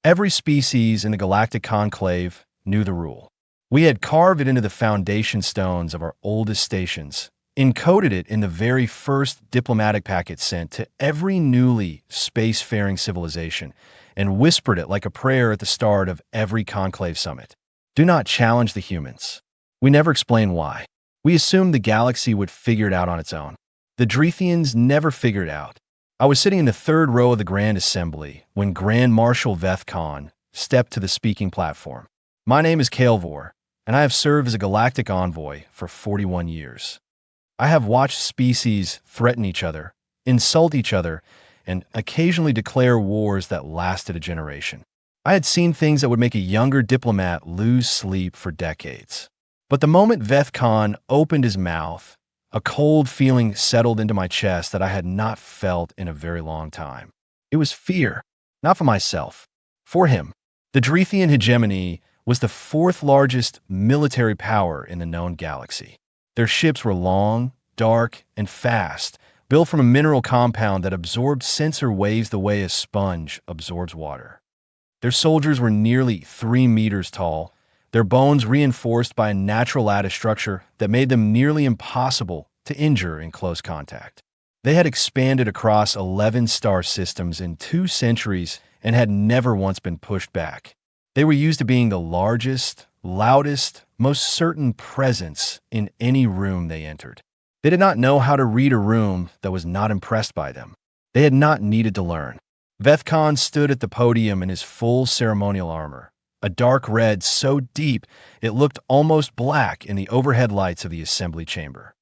Every species in the galactic conclave knew the rule. We had carved it into the foundation stones of our oldest stations, encoded it in the very first diplomatic packet sent to every newly spacefaring civilization, and whispered it like a prayer at the start of every conclave summit. Do not challenge the humans. We never explain why. We assumed the galaxy would figure it out on its own. The Drethians never figured it out. I was sitting in the third row of the Grand Assembly when Grand Marshal Veth Khan stepped to the speaking platform. My name is Kael'vor, and I have served as a galactic envoy for 41 years. I have watched species threaten each other, insult each other, and occasionally declare wars that lasted a generation. I had seen things that would make a younger diplomat lose sleep for decades. But the moment Veth Khan opened his mouth, a cold feeling settled into my chest that I had not felt in a very long time. It was fear, not for myself, for him. The Drethian hegemony was the fourth largest military power in the known galaxy. Their ships were long, dark, and fast, built from a mineral compound that absorbed sensor waves the way a sponge absorbs water. Their soldiers were nearly 3 meters tall, their bones reinforced by a natural lattice structure that made them nearly impossible to injure in close contact. They had expanded across 11 star systems in 2 centuries and had never once been pushed back. They were used to being the largest, loudest, most certain presence in any room they entered. They did not know how to read a room that was not impressed by them. They had not needed to learn. Veth Khan stood at the podium in his full ceremonial armor, a dark red so deep it looked almost black in the overhead lights of the assembly chamber.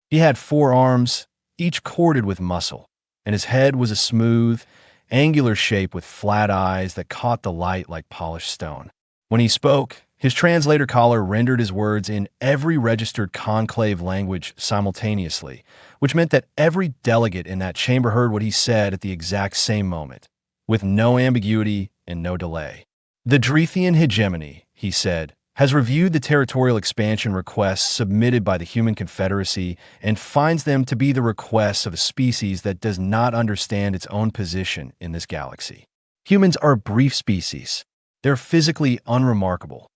He had 4 arms, each corded with muscle, and his head was a smooth, angular shape with flat eyes that caught the light like polished stone. When he spoke, his translator collar rendered his words in every registered conclave language simultaneously, which meant that every delegate in that chamber heard what he said at the exact same moment, with no ambiguity and no delay. The Drethian hegemony, he said, has reviewed the territorial expansion requests submitted by the Human Confederacy and finds them to be the requests of a species that does not understand its own position in this galaxy. Humans are a brief species. They're physically unremarkable.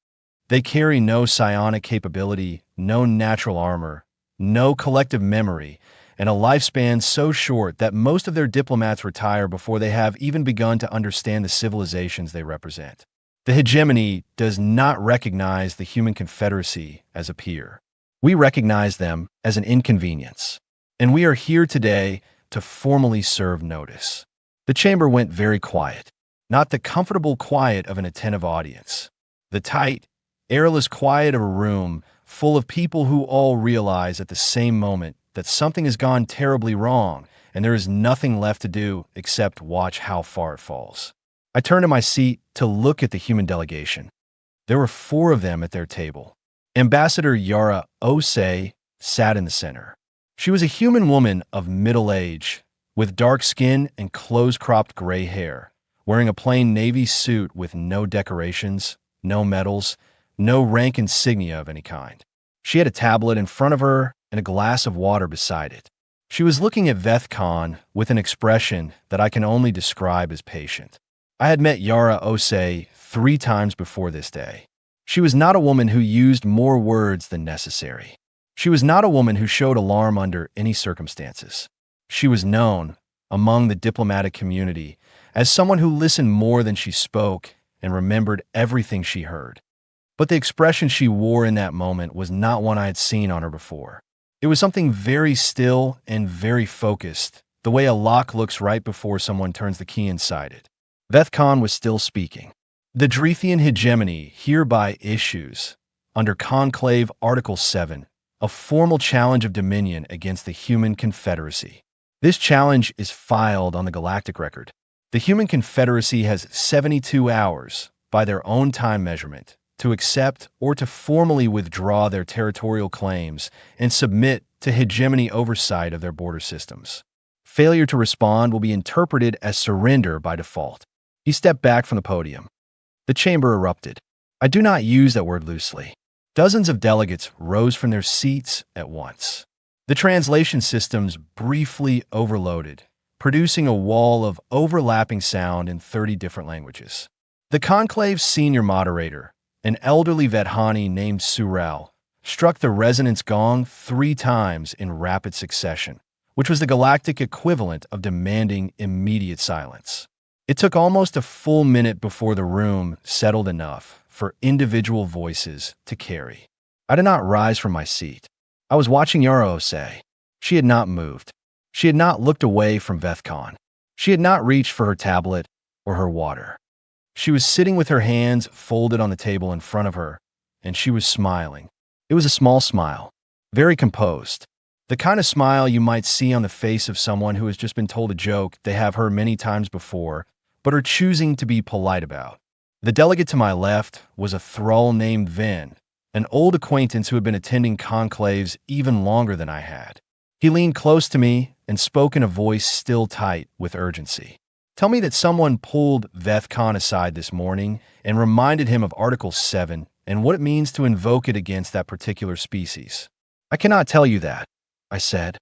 They carry no psionic capability, no natural armor, no collective memory, and a lifespan so short that most of their diplomats retire before they have even begun to understand the civilizations they represent. The hegemony does not recognize the Human Confederacy as a peer. We recognize them as an inconvenience, and we are here today to formally serve notice. The chamber went very quiet, not the comfortable quiet of an attentive audience. The tight, airless quiet of a room full of people who all realize at the same moment that something has gone terribly wrong and there is nothing left to do except watch how far it falls. I turned in my seat to look at the human delegation. There were 4 of them at their table. Ambassador Yara Osei sat in the center. She was a human woman of middle age, with dark skin and close-cropped gray hair, wearing a plain navy suit with no decorations, no medals, no rank insignia of any kind. She had a tablet in front of her and a glass of water beside it. She was looking at Veth Khan with an expression that I can only describe as patient. I had met Yara Osei 3 times before this day. She was not a woman who used more words than necessary. She was not a woman who showed alarm under any circumstances. She was known, among the diplomatic community, as someone who listened more than she spoke and remembered everything she heard. But the expression she wore in that moment was not one I had seen on her before. It was something very still and very focused, the way a lock looks right before someone turns the key inside it. Veth Khan was still speaking. The Drethian hegemony hereby issues, under Conclave Article 7, a formal challenge of dominion against the Human Confederacy. This challenge is filed on the galactic record. The Human Confederacy has 72 hours, by their own time measurement, to accept or to formally withdraw their territorial claims and submit to hegemony oversight of their border systems. Failure to respond will be interpreted as surrender by default. He stepped back from the podium. The chamber erupted. I do not use that word loosely. Dozens of delegates rose from their seats at once. The translation systems briefly overloaded, producing a wall of overlapping sound in 30 different languages. The conclave's senior moderator, an elderly Vedhani named Surel, struck the resonance gong 3 times in rapid succession, which was the galactic equivalent of demanding immediate silence. It took almost a full minute before the room settled enough for individual voices to carry. I did not rise from my seat. I was watching Yara Osei. She had not moved. She had not looked away from Vethcon. She had not reached for her tablet or her water. She was sitting with her hands folded on the table in front of her, and she was smiling. It was a small smile, very composed. The kind of smile you might see on the face of someone who has just been told a joke they have heard many times before, but are choosing to be polite about. The delegate to my left was a thrall named Vin, an old acquaintance who had been attending conclaves even longer than I had. He leaned close to me and spoke in a voice still tight with urgency. Tell me that someone pulled Vethcon aside this morning and reminded him of Article 7 and what it means to invoke it against that particular species. I cannot tell you that, I said.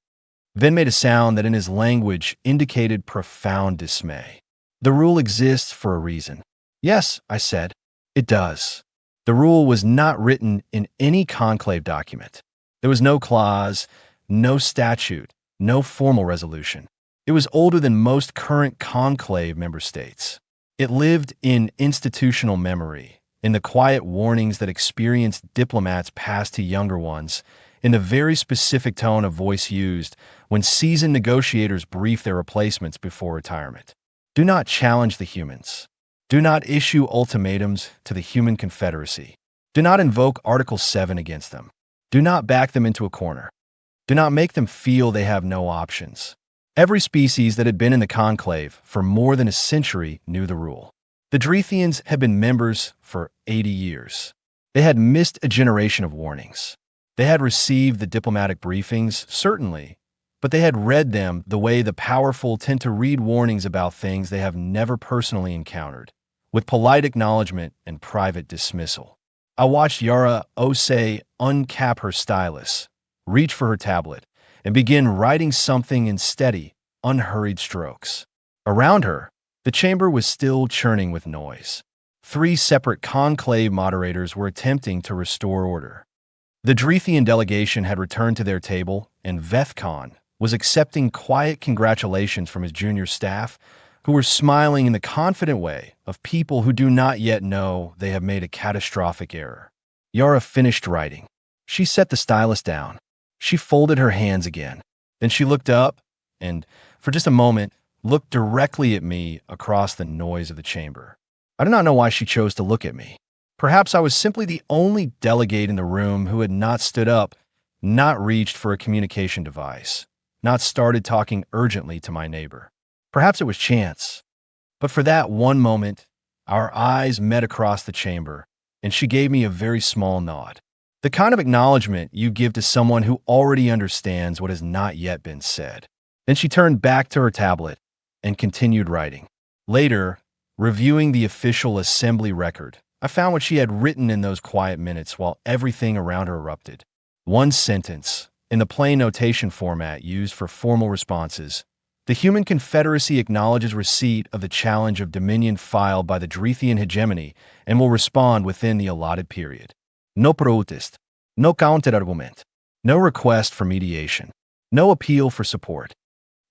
Vin made a sound that in his language indicated profound dismay. The rule exists for a reason. Yes, I said, it does. The rule was not written in any conclave document. There was no clause, no statute, no formal resolution. It was older than most current conclave member states. It lived in institutional memory, in the quiet warnings that experienced diplomats passed to younger ones, in the very specific tone of voice used when seasoned negotiators brief their replacements before retirement. Do not challenge the humans. Do not issue ultimatums to the human confederacy. Do not invoke Article 7 against them. Do not back them into a corner. Do not make them feel they have no options. Every species that had been in the conclave for more than a century knew the rule. The Drethians had been members for 80 years. They had missed a generation of warnings. They had received the diplomatic briefings, certainly, but they had read them the way the powerful tend to read warnings about things they have never personally encountered, with polite acknowledgement and private dismissal. I watched Yara Osei uncap her stylus, reach for her tablet, and begin writing something in steady, unhurried strokes. Around her, the chamber was still churning with noise. 3 separate conclave moderators were attempting to restore order. The Drethian delegation had returned to their table, and Vethcon was accepting quiet congratulations from his junior staff, who were smiling in the confident way of people who do not yet know they have made a catastrophic error. Yara finished writing. She set the stylus down. She folded her hands again. Then she looked up and, for just a moment, looked directly at me across the noise of the chamber. I do not know why she chose to look at me. Perhaps I was simply the only delegate in the room who had not stood up, not reached for a communication device, not started talking urgently to my neighbor. Perhaps it was chance. But for that one moment, our eyes met across the chamber, and she gave me a very small nod. The kind of acknowledgement you give to someone who already understands what has not yet been said. Then she turned back to her tablet and continued writing. Later, reviewing the official assembly record, I found what she had written in those quiet minutes while everything around her erupted. One sentence, in the plain notation format used for formal responses. The Human Confederacy acknowledges receipt of the challenge of Dominion filed by the Drethian hegemony and will respond within the allotted period. No protest, no counter-argument, no request for mediation, no appeal for support.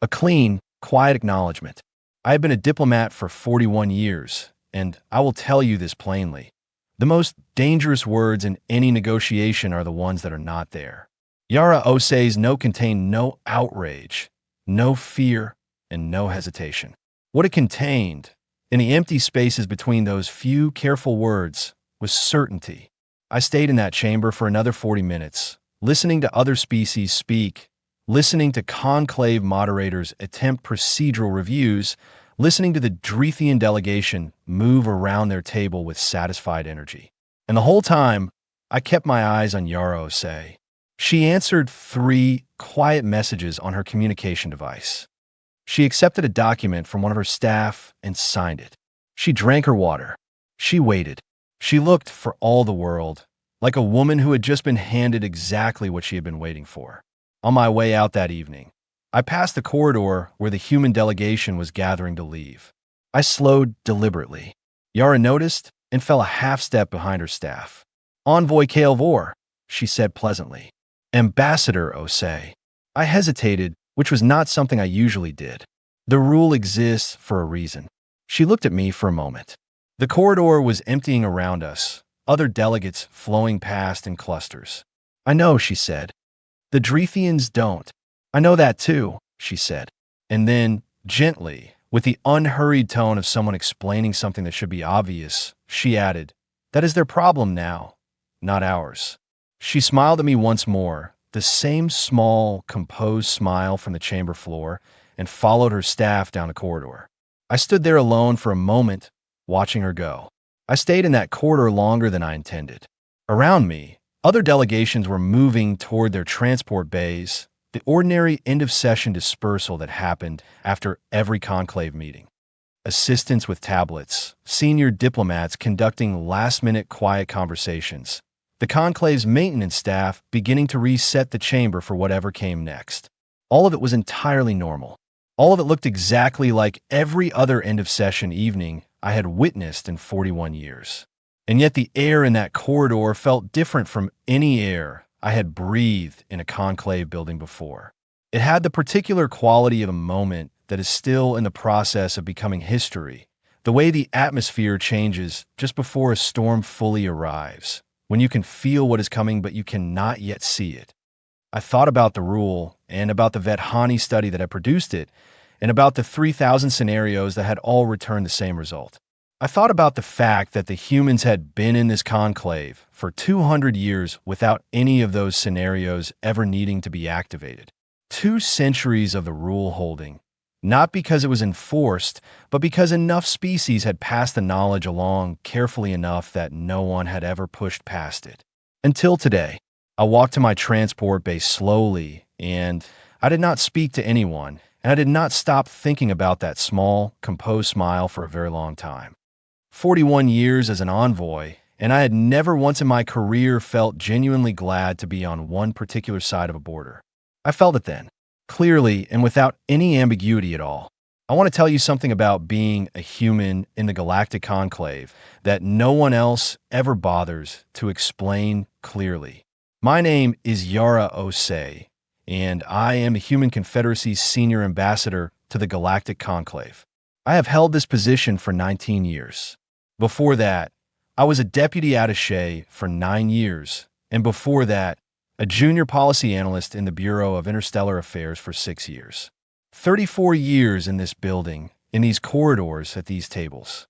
A clean, quiet acknowledgement. I have been a diplomat for 41 years, and I will tell you this plainly. The most dangerous words in any negotiation are the ones that are not there. Yara Osei's no contained no outrage, no fear, and no hesitation. What it contained, in the empty spaces between those few careful words, was certainty. I stayed in that chamber for another 40 minutes, listening to other species speak, listening to conclave moderators attempt procedural reviews, listening to the Drethian delegation move around their table with satisfied energy. And the whole time, I kept my eyes on Yara Osei. She answered 3 quiet messages on her communication device. She accepted a document from one of her staff and signed it. She drank her water. She waited. She looked, for all the world, like a woman who had just been handed exactly what she had been waiting for. On my way out that evening, I passed the corridor where the human delegation was gathering to leave. I slowed deliberately. Yara noticed and fell a half step behind her staff. Envoy Kaelvor, she said pleasantly. Ambassador Osei. I hesitated, which was not something I usually did. The rule exists for a reason. She looked at me for a moment. The corridor was emptying around us, other delegates flowing past in clusters. I know, she said. The Drethians don't. I know that too, she said. And then, gently, with the unhurried tone of someone explaining something that should be obvious, she added, that is their problem now, not ours. She smiled at me once more, the same small, composed smile from the chamber floor, and followed her staff down the corridor. I stood there alone for a moment, watching her go. I stayed in that corridor longer than I intended. Around me, other delegations were moving toward their transport bays, the ordinary end-of-session dispersal that happened after every conclave meeting. Assistants with tablets, senior diplomats conducting last-minute quiet conversations, the conclave's maintenance staff beginning to reset the chamber for whatever came next. All of it was entirely normal. All of it looked exactly like every other end-of-session evening I had witnessed in 41 years. And yet the air in that corridor felt different from any air I had breathed in a conclave building before. It had the particular quality of a moment that is still in the process of becoming history, the way the atmosphere changes just before a storm fully arrives, when you can feel what is coming but you cannot yet see it. I thought about the rule, and about the Vethani study that had produced it, and about the 3,000 scenarios that had all returned the same result. I thought about the fact that the humans had been in this conclave for 200 years without any of those scenarios ever needing to be activated. 2 centuries of the rule holding, not because it was enforced, but because enough species had passed the knowledge along carefully enough that no one had ever pushed past it. Until today, I walked to my transport base slowly, and I did not speak to anyone, and I did not stop thinking about that small, composed smile for a very long time. 41 years as an envoy, and I had never once in my career felt genuinely glad to be on one particular side of a border. I felt it then, clearly and without any ambiguity at all. I want to tell you something about being a human in the Galactic Conclave that no one else ever bothers to explain clearly. My name is Yara Osei, and I am the Human Confederacy's Senior Ambassador to the Galactic Conclave. I have held this position for 19 years. Before that, I was a deputy attaché for 9 years, and before that, a junior policy analyst in the Bureau of Interstellar Affairs for 6 years. 34 years in this building, in these corridors, at these tables.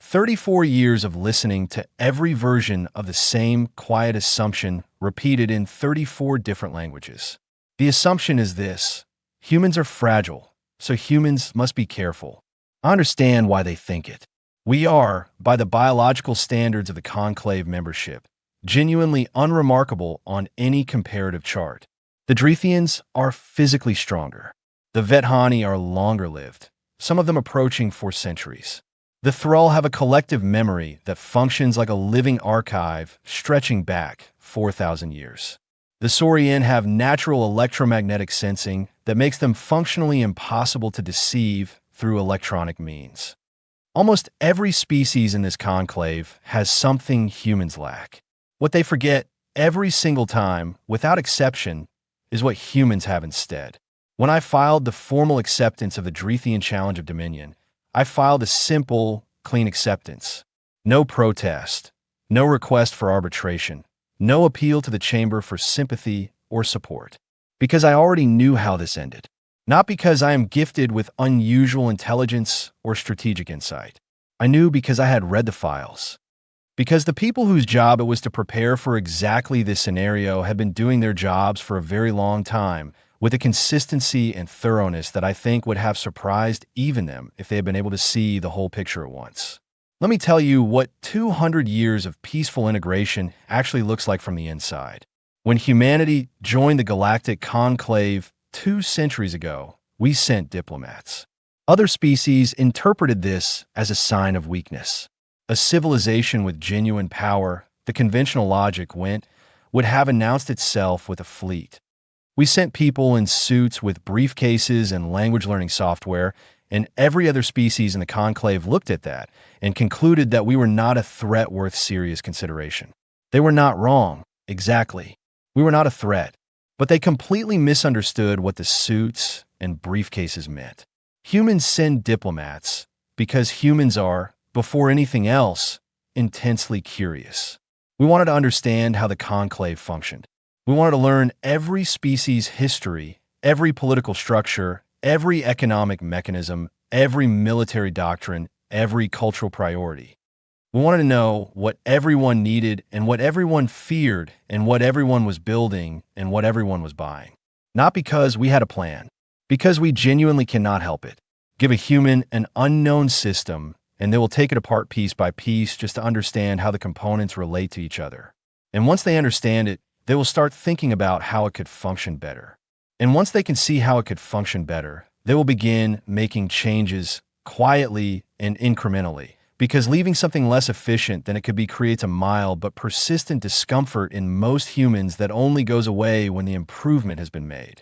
34 years of listening to every version of the same quiet assumption repeated in 34 different languages. The assumption is this: humans are fragile, so humans must be careful. I understand why they think it. We are, by the biological standards of the conclave membership, genuinely unremarkable on any comparative chart. The Drethians are physically stronger. The Vethani are longer lived, some of them approaching 4 centuries. The Thrall have a collective memory that functions like a living archive stretching back 4,000 years. The Saurian have natural electromagnetic sensing that makes them functionally impossible to deceive through electronic means. Almost every species in this conclave has something humans lack. What they forget every single time, without exception, is what humans have instead. When I filed the formal acceptance of the Drethian Challenge of Dominion, I filed a simple, clean acceptance. No protest, no request for arbitration, no appeal to the chamber for sympathy or support. Because I already knew how this ended. Not because I am gifted with unusual intelligence or strategic insight. I knew because I had read the files. Because the people whose job it was to prepare for exactly this scenario had been doing their jobs for a very long time, with a consistency and thoroughness that I think would have surprised even them if they had been able to see the whole picture at once. Let me tell you what 200 years of peaceful integration actually looks like from the inside. When humanity joined the Galactic Conclave 2 centuries ago, we sent diplomats. Other species interpreted this as a sign of weakness. A civilization with genuine power, the conventional logic would have announced itself with a fleet. We sent people in suits with briefcases and language learning software, And every other species in the conclave looked at that and concluded that we were not a threat worth serious consideration. They were not wrong, exactly. We were not a threat, but they completely misunderstood what the suits and briefcases meant. Humans send diplomats because humans are, before anything else, intensely curious. We wanted to understand how the conclave functioned. We wanted to learn every species' history, every political structure, every economic mechanism, every military doctrine, every cultural priority. We wanted to know what everyone needed and what everyone feared and what everyone was building and what everyone was buying. Not because we had a plan, because we genuinely cannot help it. Give a human an unknown system, and they will take it apart piece by piece just to understand how the components relate to each other. And once they understand it, they will start thinking about how it could function better. And once they can see how it could function better, they will begin making changes quietly and incrementally. Because leaving something less efficient than it could be creates a mild but persistent discomfort in most humans that only goes away when the improvement has been made.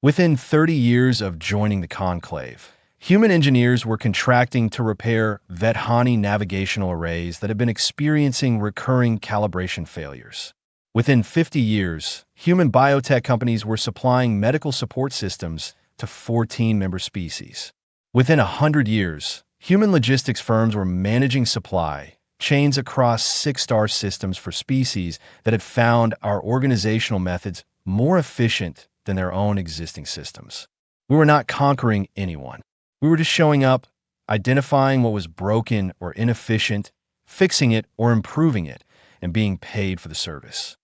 Within 30 years of joining the conclave, human engineers were contracting to repair Vethani navigational arrays that had been experiencing recurring calibration failures. Within 50 years, human biotech companies were supplying medical support systems to 14 member species. Within 100 years, human logistics firms were managing supply chains across 6-star systems for species that had found our organizational methods more efficient than their own existing systems. We were not conquering anyone. We were just showing up, identifying what was broken or inefficient, fixing it or improving it, and being paid for the service.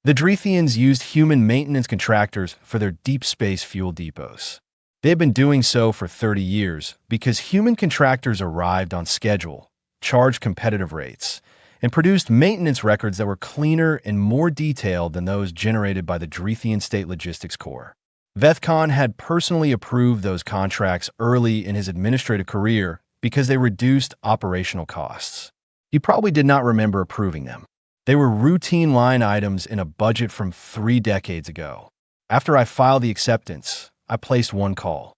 The Drethians used human maintenance contractors for their deep space fuel depots. They had been doing so for 30 years because human contractors arrived on schedule, charged competitive rates, and produced maintenance records that were cleaner and more detailed than those generated by the Drethian State Logistics Corps. Vethcon had personally approved those contracts early in his administrative career because they reduced operational costs. He probably did not remember approving them. They were routine line items in a budget from 3 decades ago. After I filed the acceptance, I placed one call.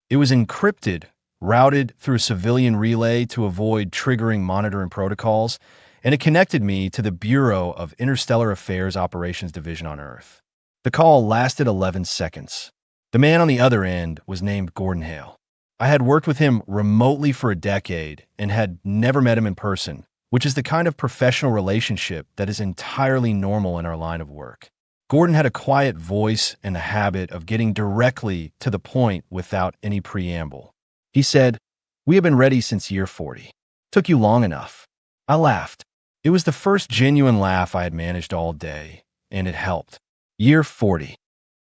It was encrypted, routed through a civilian relay to avoid triggering monitoring protocols, and it connected me to the Bureau of Interstellar Affairs Operations Division on Earth. The call lasted 11 seconds. The man on the other end was named Gordon Hale. I had worked with him remotely for a decade and had never met him in person, which is the kind of professional relationship that is entirely normal in our line of work. Gordon had a quiet voice and the habit of getting directly to the point without any preamble. He said, "We have been ready since year 40. Took you long enough." I laughed. It was the first genuine laugh I had managed all day, and it helped. Year 40.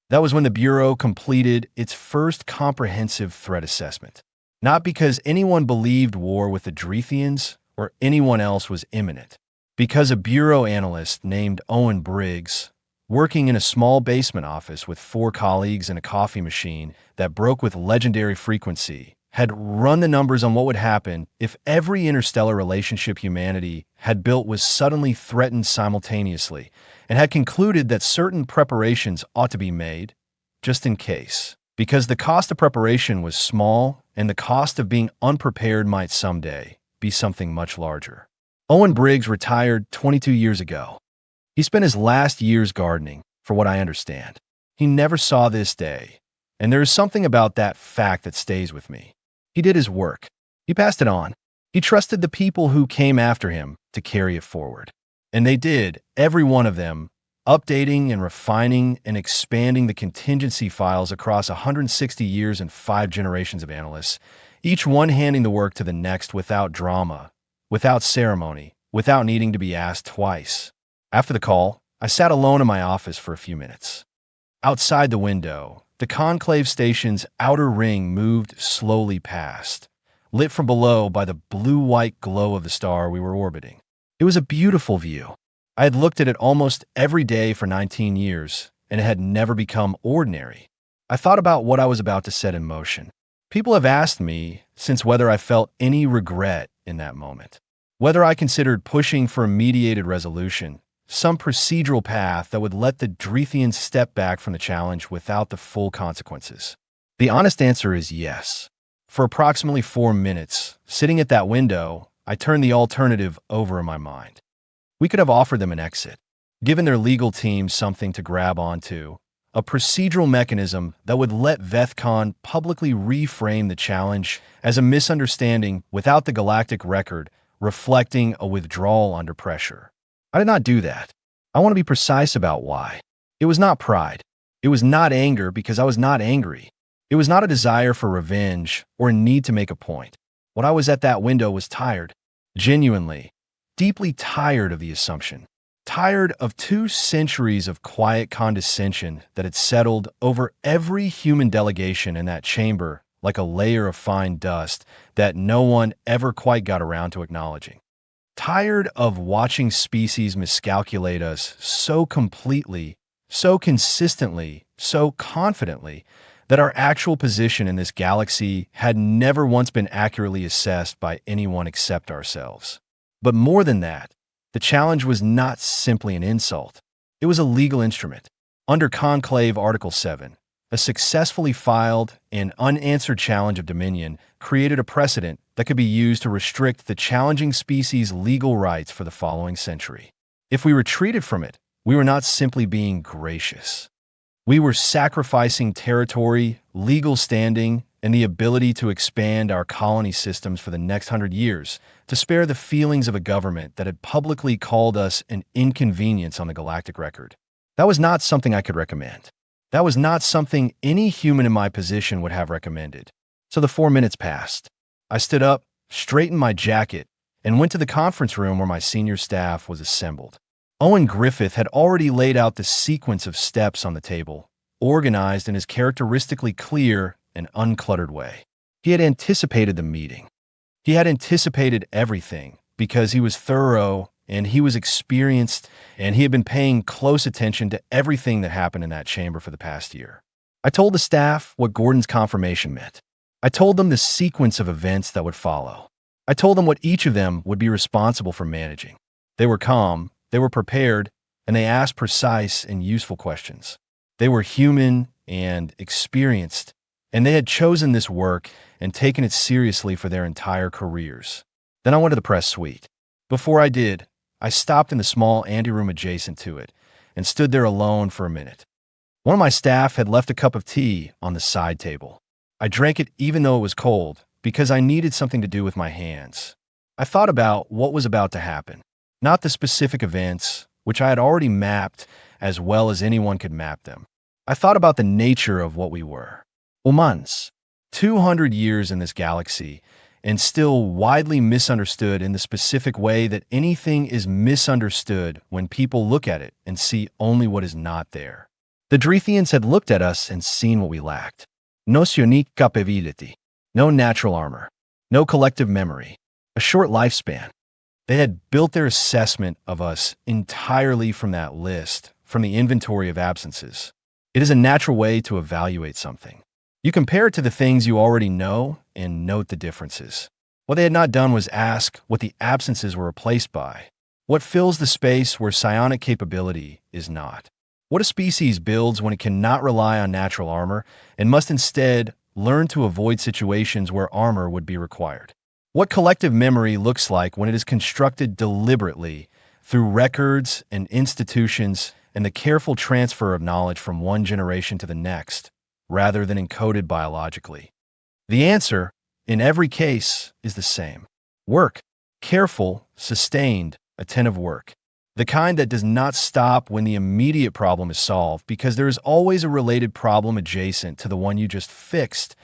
That was when the Bureau completed its first comprehensive threat assessment. Not because anyone believed war with the Drethians or anyone else was imminent. Because a Bureau analyst named Owen Briggs, working in a small basement office with 4 colleagues and a coffee machine that broke with legendary frequency, had run the numbers on what would happen if every interstellar relationship humanity had built was suddenly threatened simultaneously, and had concluded that certain preparations ought to be made, just in case, because the cost of preparation was small and the cost of being unprepared might someday be something much larger. Owen Briggs retired 22 years ago. He spent his last years gardening, for what I understand. He never saw this day, and there is something about that fact that stays with me. He did his work. He passed it on. He trusted the people who came after him to carry it forward. And they did, every one of them, updating and refining and expanding the contingency files across 160 years and 5 generations of analysts, each one handing the work to the next without drama, without ceremony, without needing to be asked twice. After the call, I sat alone in my office for a few minutes. Outside the window, the conclave station's outer ring moved slowly past, lit from below by the blue-white glow of the star we were orbiting. It was a beautiful view. I had looked at it almost every day for 19 years, and it had never become ordinary. I thought about what I was about to set in motion. People have asked me since whether I felt any regret in that moment, whether I considered pushing for a mediated resolution, some procedural path that would let the Drethians step back from the challenge without the full consequences. The honest answer is yes. For approximately 4 minutes, sitting at that window, I turned the alternative over in my mind. We could have offered them an exit, given their legal team something to grab onto, a procedural mechanism that would let VethCon publicly reframe the challenge as a misunderstanding without the galactic record reflecting a withdrawal under pressure. I did not do that. I want to be precise about why. It was not pride. It was not anger because I was not angry. It was not a desire for revenge or a need to make a point. What I was at that window was tired, genuinely, deeply tired of the assumption. Tired of 2 centuries of quiet condescension that had settled over every human delegation in that chamber like a layer of fine dust that no one ever quite got around to acknowledging. Tired of watching species miscalculate us so completely, so consistently, so confidently that our actual position in this galaxy had never once been accurately assessed by anyone except ourselves. But more than that, the challenge was not simply an insult. It was a legal instrument. Under Conclave Article 7, a successfully filed and unanswered challenge of Dominion created a precedent that could be used to restrict the challenging species' legal rights for the following century. If we retreated from it, we were not simply being gracious. We were sacrificing territory, legal standing, and the ability to expand our colony systems for the next 100 years to spare the feelings of a government that had publicly called us an inconvenience on the galactic record. That was not something I could recommend. That was not something any human in my position would have recommended. So the 4 minutes passed. I stood up, straightened my jacket, and went to the conference room where my senior staff was assembled. Owen Griffith had already laid out the sequence of steps on the table, organized in his characteristically clear and uncluttered way. He had anticipated the meeting. He had anticipated everything because he was thorough and he was experienced and he had been paying close attention to everything that happened in that chamber for the past year. I told the staff what Gordon's confirmation meant. I told them the sequence of events that would follow. I told them what each of them would be responsible for managing. They were calm, they were prepared, and they asked precise and useful questions. They were human and experienced, and they had chosen this work and taken it seriously for their entire careers. Then I went to the press suite. Before I did, I stopped in the small anteroom adjacent to it and stood there alone for a minute. One of my staff had left a cup of tea on the side table. I drank it even though it was cold because I needed something to do with my hands. I thought about what was about to happen, not the specific events, which I had already mapped as well as anyone could map them. I thought about the nature of what we were. Humans, 200 years in this galaxy, and still widely misunderstood in the specific way that anything is misunderstood when people look at it and see only what is not there. The Drethians had looked at us and seen what we lacked. No psionic capability, no natural armor, no collective memory, a short lifespan. They had built their assessment of us entirely from that list, from the inventory of absences. It is a natural way to evaluate something. You compare it to the things you already know and note the differences. What they had not done was ask what the absences were replaced by. What fills the space where psionic capability is not. What a species builds when it cannot rely on natural armor and must instead learn to avoid situations where armor would be required. What collective memory looks like when it is constructed deliberately through records and institutions and the careful transfer of knowledge from one generation to the next, rather than encoded biologically. The answer, in every case, is the same. Work. Careful, sustained, attentive work. The kind that does not stop when the immediate problem is solved because there is always a related problem adjacent to the one you just fixed,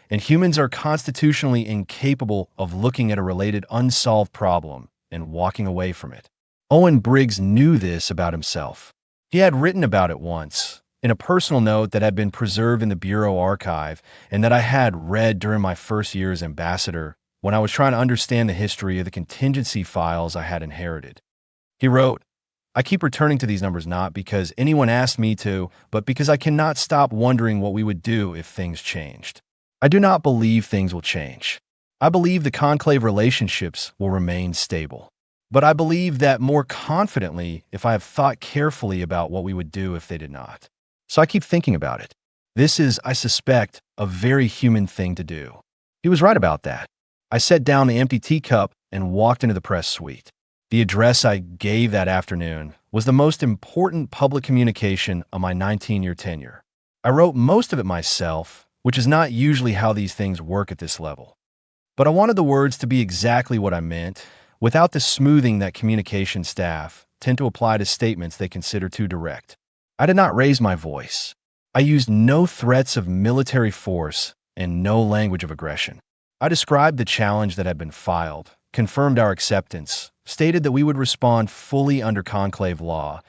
and humans are constitutionally incapable of looking at a related unsolved problem and walking away from it. Owen Briggs knew this about himself. He had written about it once, in a personal note that had been preserved in the Bureau archive and that I had read during my first year as ambassador when I was trying to understand the history of the contingency files I had inherited. He wrote, "I keep returning to these numbers not because anyone asked me to, but because I cannot stop wondering what we would do if things changed. I do not believe things will change. I believe the conclave relationships will remain stable. But I believe that more confidently if I have thought carefully about what we would do if they did not. So I keep thinking about it. This is, I suspect, a very human thing to do." He was right about that. I set down the empty teacup and walked into the press suite. The address I gave that afternoon was the most important public communication of my 19-year tenure. I wrote most of it myself, which is not usually how these things work at this level. But I wanted the words to be exactly what I meant, without the smoothing that communication staff tend to apply to statements they consider too direct. I did not raise my voice. I used no threats of military force and no language of aggression. I described the challenge that had been filed, confirmed our acceptance, stated that we would respond fully under conclave law,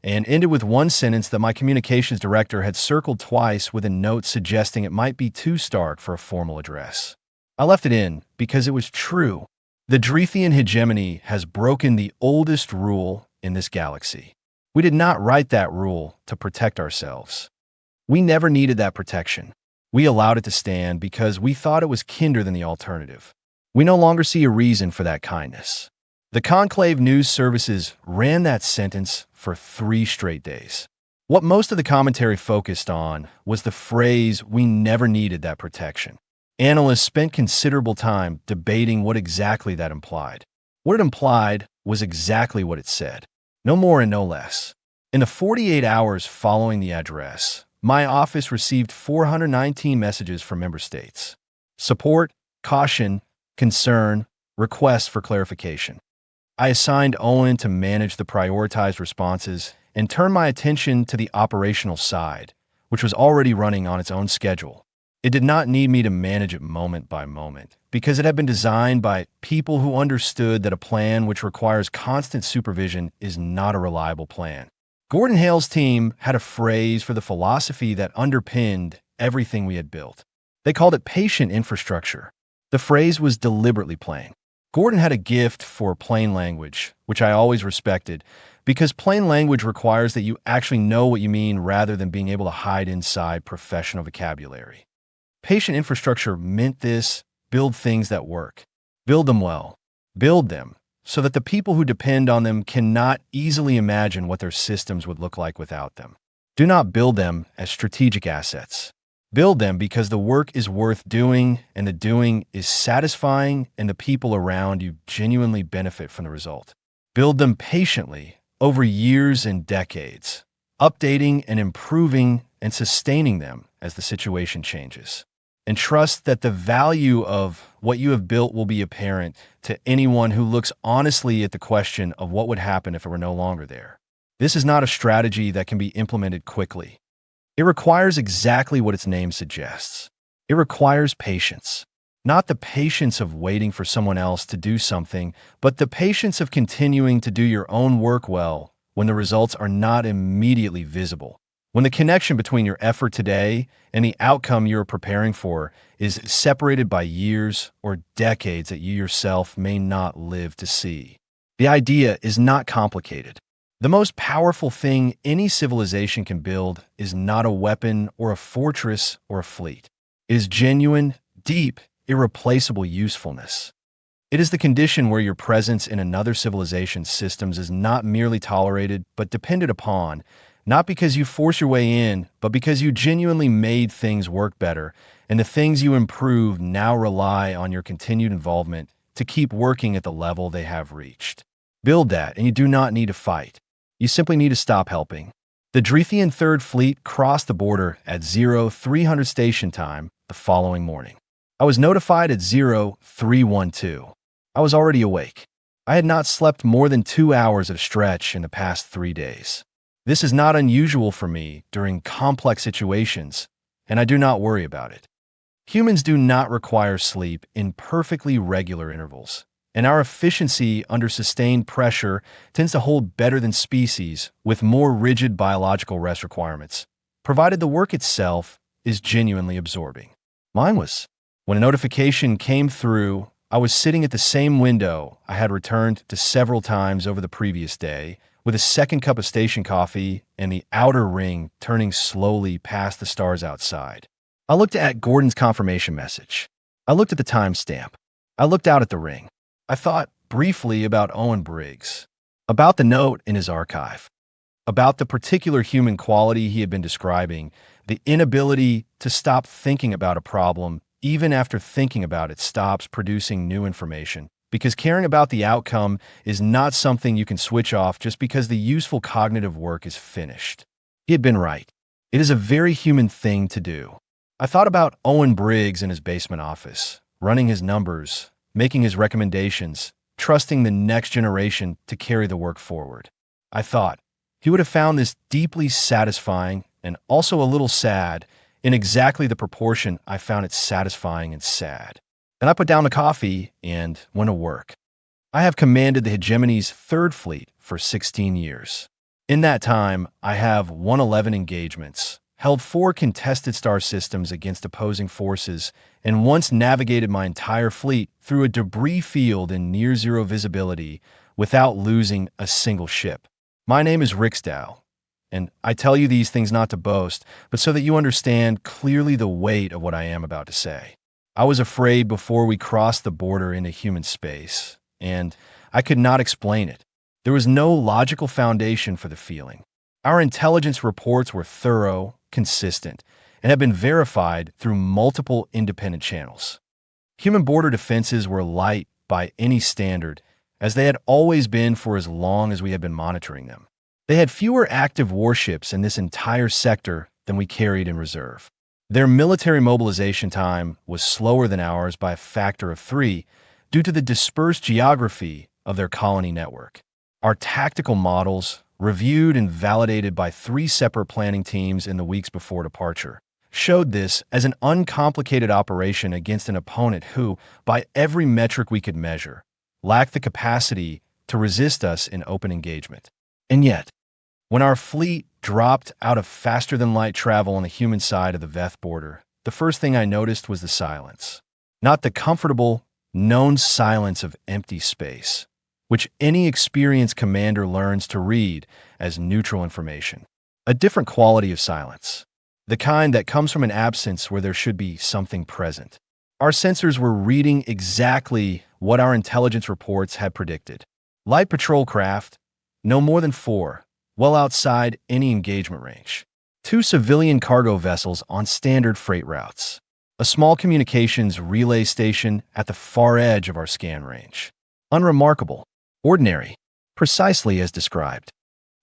and ended with one sentence that my communications director had circled twice with a note suggesting it might be too stark for a formal address. I left it in because it was true. The Drethian hegemony has broken the oldest rule in this galaxy. We did not write that rule to protect ourselves. We never needed that protection. We allowed it to stand because we thought it was kinder than the alternative. We no longer see a reason for that kindness. The Conclave news services ran that sentence for 3 straight days. What most of the commentary focused on was the phrase, "We never needed that protection." Analysts spent considerable time debating what exactly that implied. What it implied was exactly what it said, no more and no less. In the 48 hours following the address, my office received 419 messages from member states. Support, caution, concern, requests for clarification. I assigned Owen to manage the prioritized responses and turned my attention to the operational side, which was already running on its own schedule. It did not need me to manage it moment by moment, because it had been designed by people who understood that a plan which requires constant supervision is not a reliable plan. Gordon Hale's team had a phrase for the philosophy that underpinned everything we had built. They called it patient infrastructure. The phrase was deliberately plain. Gordon had a gift for plain language, which I always respected, because plain language requires that you actually know what you mean rather than being able to hide inside professional vocabulary. Patient infrastructure meant this: build things that work. Build them well. Build them so that the people who depend on them cannot easily imagine what their systems would look like without them. Do not build them as strategic assets. Build them because the work is worth doing, and the doing is satisfying, and the people around you genuinely benefit from the result. Build them patiently over years and decades, updating and improving and sustaining them as the situation changes. And trust that the value of what you have built will be apparent to anyone who looks honestly at the question of what would happen if it were no longer there. This is not a strategy that can be implemented quickly. It requires exactly what its name suggests. It requires patience. Not the patience of waiting for someone else to do something, but the patience of continuing to do your own work well when the results are not immediately visible. When the connection between your effort today and the outcome you're preparing for is separated by years or decades that you yourself may not live to see. The idea is not complicated. The most powerful thing any civilization can build is not a weapon or a fortress or a fleet. It is genuine, deep, irreplaceable usefulness. It is the condition where your presence in another civilization's systems is not merely tolerated but depended upon, not because you force your way in, but because you genuinely made things work better, and the things you improved now rely on your continued involvement to keep working at the level they have reached. Build that, and you do not need to fight. You simply need to stop helping. The Drethian Third Fleet crossed the border at 0300 station time the following morning. I was notified at 0312. I was already awake. I had not slept more than 2 hours at a stretch in the past 3 days. This is not unusual for me during complex situations, and I do not worry about it. Humans do not require sleep in perfectly regular intervals, and our efficiency under sustained pressure tends to hold better than species with more rigid biological rest requirements, provided the work itself is genuinely absorbing. Mine was. When a notification came through, I was sitting at the same window I had returned to several times over the previous day, with a second cup of station coffee and the outer ring turning slowly past the stars outside. I looked at Gordon's confirmation message. I looked at the timestamp. I looked out at the ring. I thought briefly about Owen Briggs, about the note in his archive, about the particular human quality he had been describing, the inability to stop thinking about a problem even after thinking about it, stops producing new information. Because caring about the outcome is not something you can switch off just because the useful cognitive work is finished. He had been right. It is a very human thing to do. I thought about Owen Briggs in his basement office, running his numbers, making his recommendations, trusting the next generation to carry the work forward. I thought he would have found this deeply satisfying and also a little sad in exactly the proportion I found it satisfying and sad. Then I put down the coffee and went to work. I have commanded the Hegemony's Third Fleet for 16 years. In that time, I have 111 engagements, held 4 contested star systems against opposing forces, and once navigated my entire fleet through a debris field in near-zero visibility without losing a single ship. My name is Riksdal, and I tell you these things not to boast, but so that you understand clearly the weight of what I am about to say. I was afraid before we crossed the border into human space, and I could not explain it. There was no logical foundation for the feeling. Our intelligence reports were thorough, consistent, and have been verified through multiple independent channels. Human border defenses were light by any standard, as they had always been for as long as we had been monitoring them. They had fewer active warships in this entire sector than we carried in reserve. Their military mobilization time was slower than ours by a factor of 3 due to the dispersed geography of their colony network. Our tactical models, reviewed and validated by 3 separate planning teams in the weeks before departure, showed this as an uncomplicated operation against an opponent who, by every metric we could measure, lacked the capacity to resist us in open engagement. And yet, when our fleet dropped out of faster-than-light travel on the human side of the Veth border, the first thing I noticed was the silence. Not the comfortable, known silence of empty space, which any experienced commander learns to read as neutral information. A different quality of silence. The kind that comes from an absence where there should be something present. Our sensors were reading exactly what our intelligence reports had predicted. Light patrol craft, no more than 4, well outside any engagement range. 2 civilian cargo vessels on standard freight routes. A small communications relay station at the far edge of our scan range. Unremarkable. Ordinary. Precisely as described.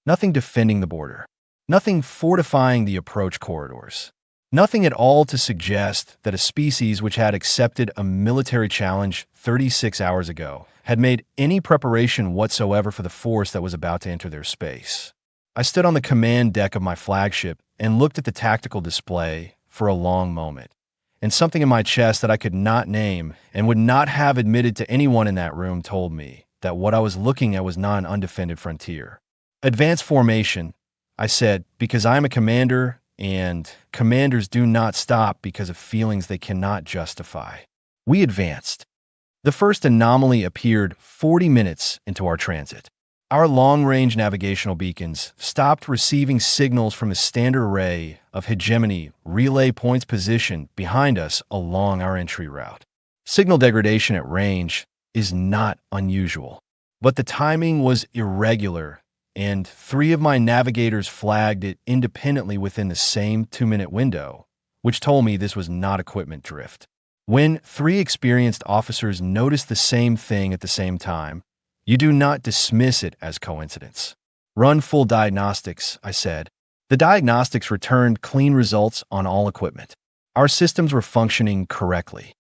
Nothing defending the border. Nothing fortifying the approach corridors. Nothing at all to suggest that a species which had accepted a military challenge 36 hours ago had made any preparation whatsoever for the force that was about to enter their space. I stood on the command deck of my flagship and looked at the tactical display for a long moment, and something in my chest that I could not name and would not have admitted to anyone in that room told me that what I was looking at was not an undefended frontier. Advanced formation, I said, because I am a commander, and commanders do not stop because of feelings they cannot justify. We advanced. The first anomaly appeared 40 minutes into our transit. Our long-range navigational beacons stopped receiving signals from a standard array of hegemony relay points positioned behind us along our entry route. Signal degradation at range is not unusual, but the timing was irregular, and 3 of my navigators flagged it independently within the same 2-minute window, which told me this was not equipment drift. When 3 experienced officers noticed the same thing at the same time, you do not dismiss it as coincidence. Run full diagnostics, I said. The diagnostics returned clean results on all equipment. Our systems were functioning correctly.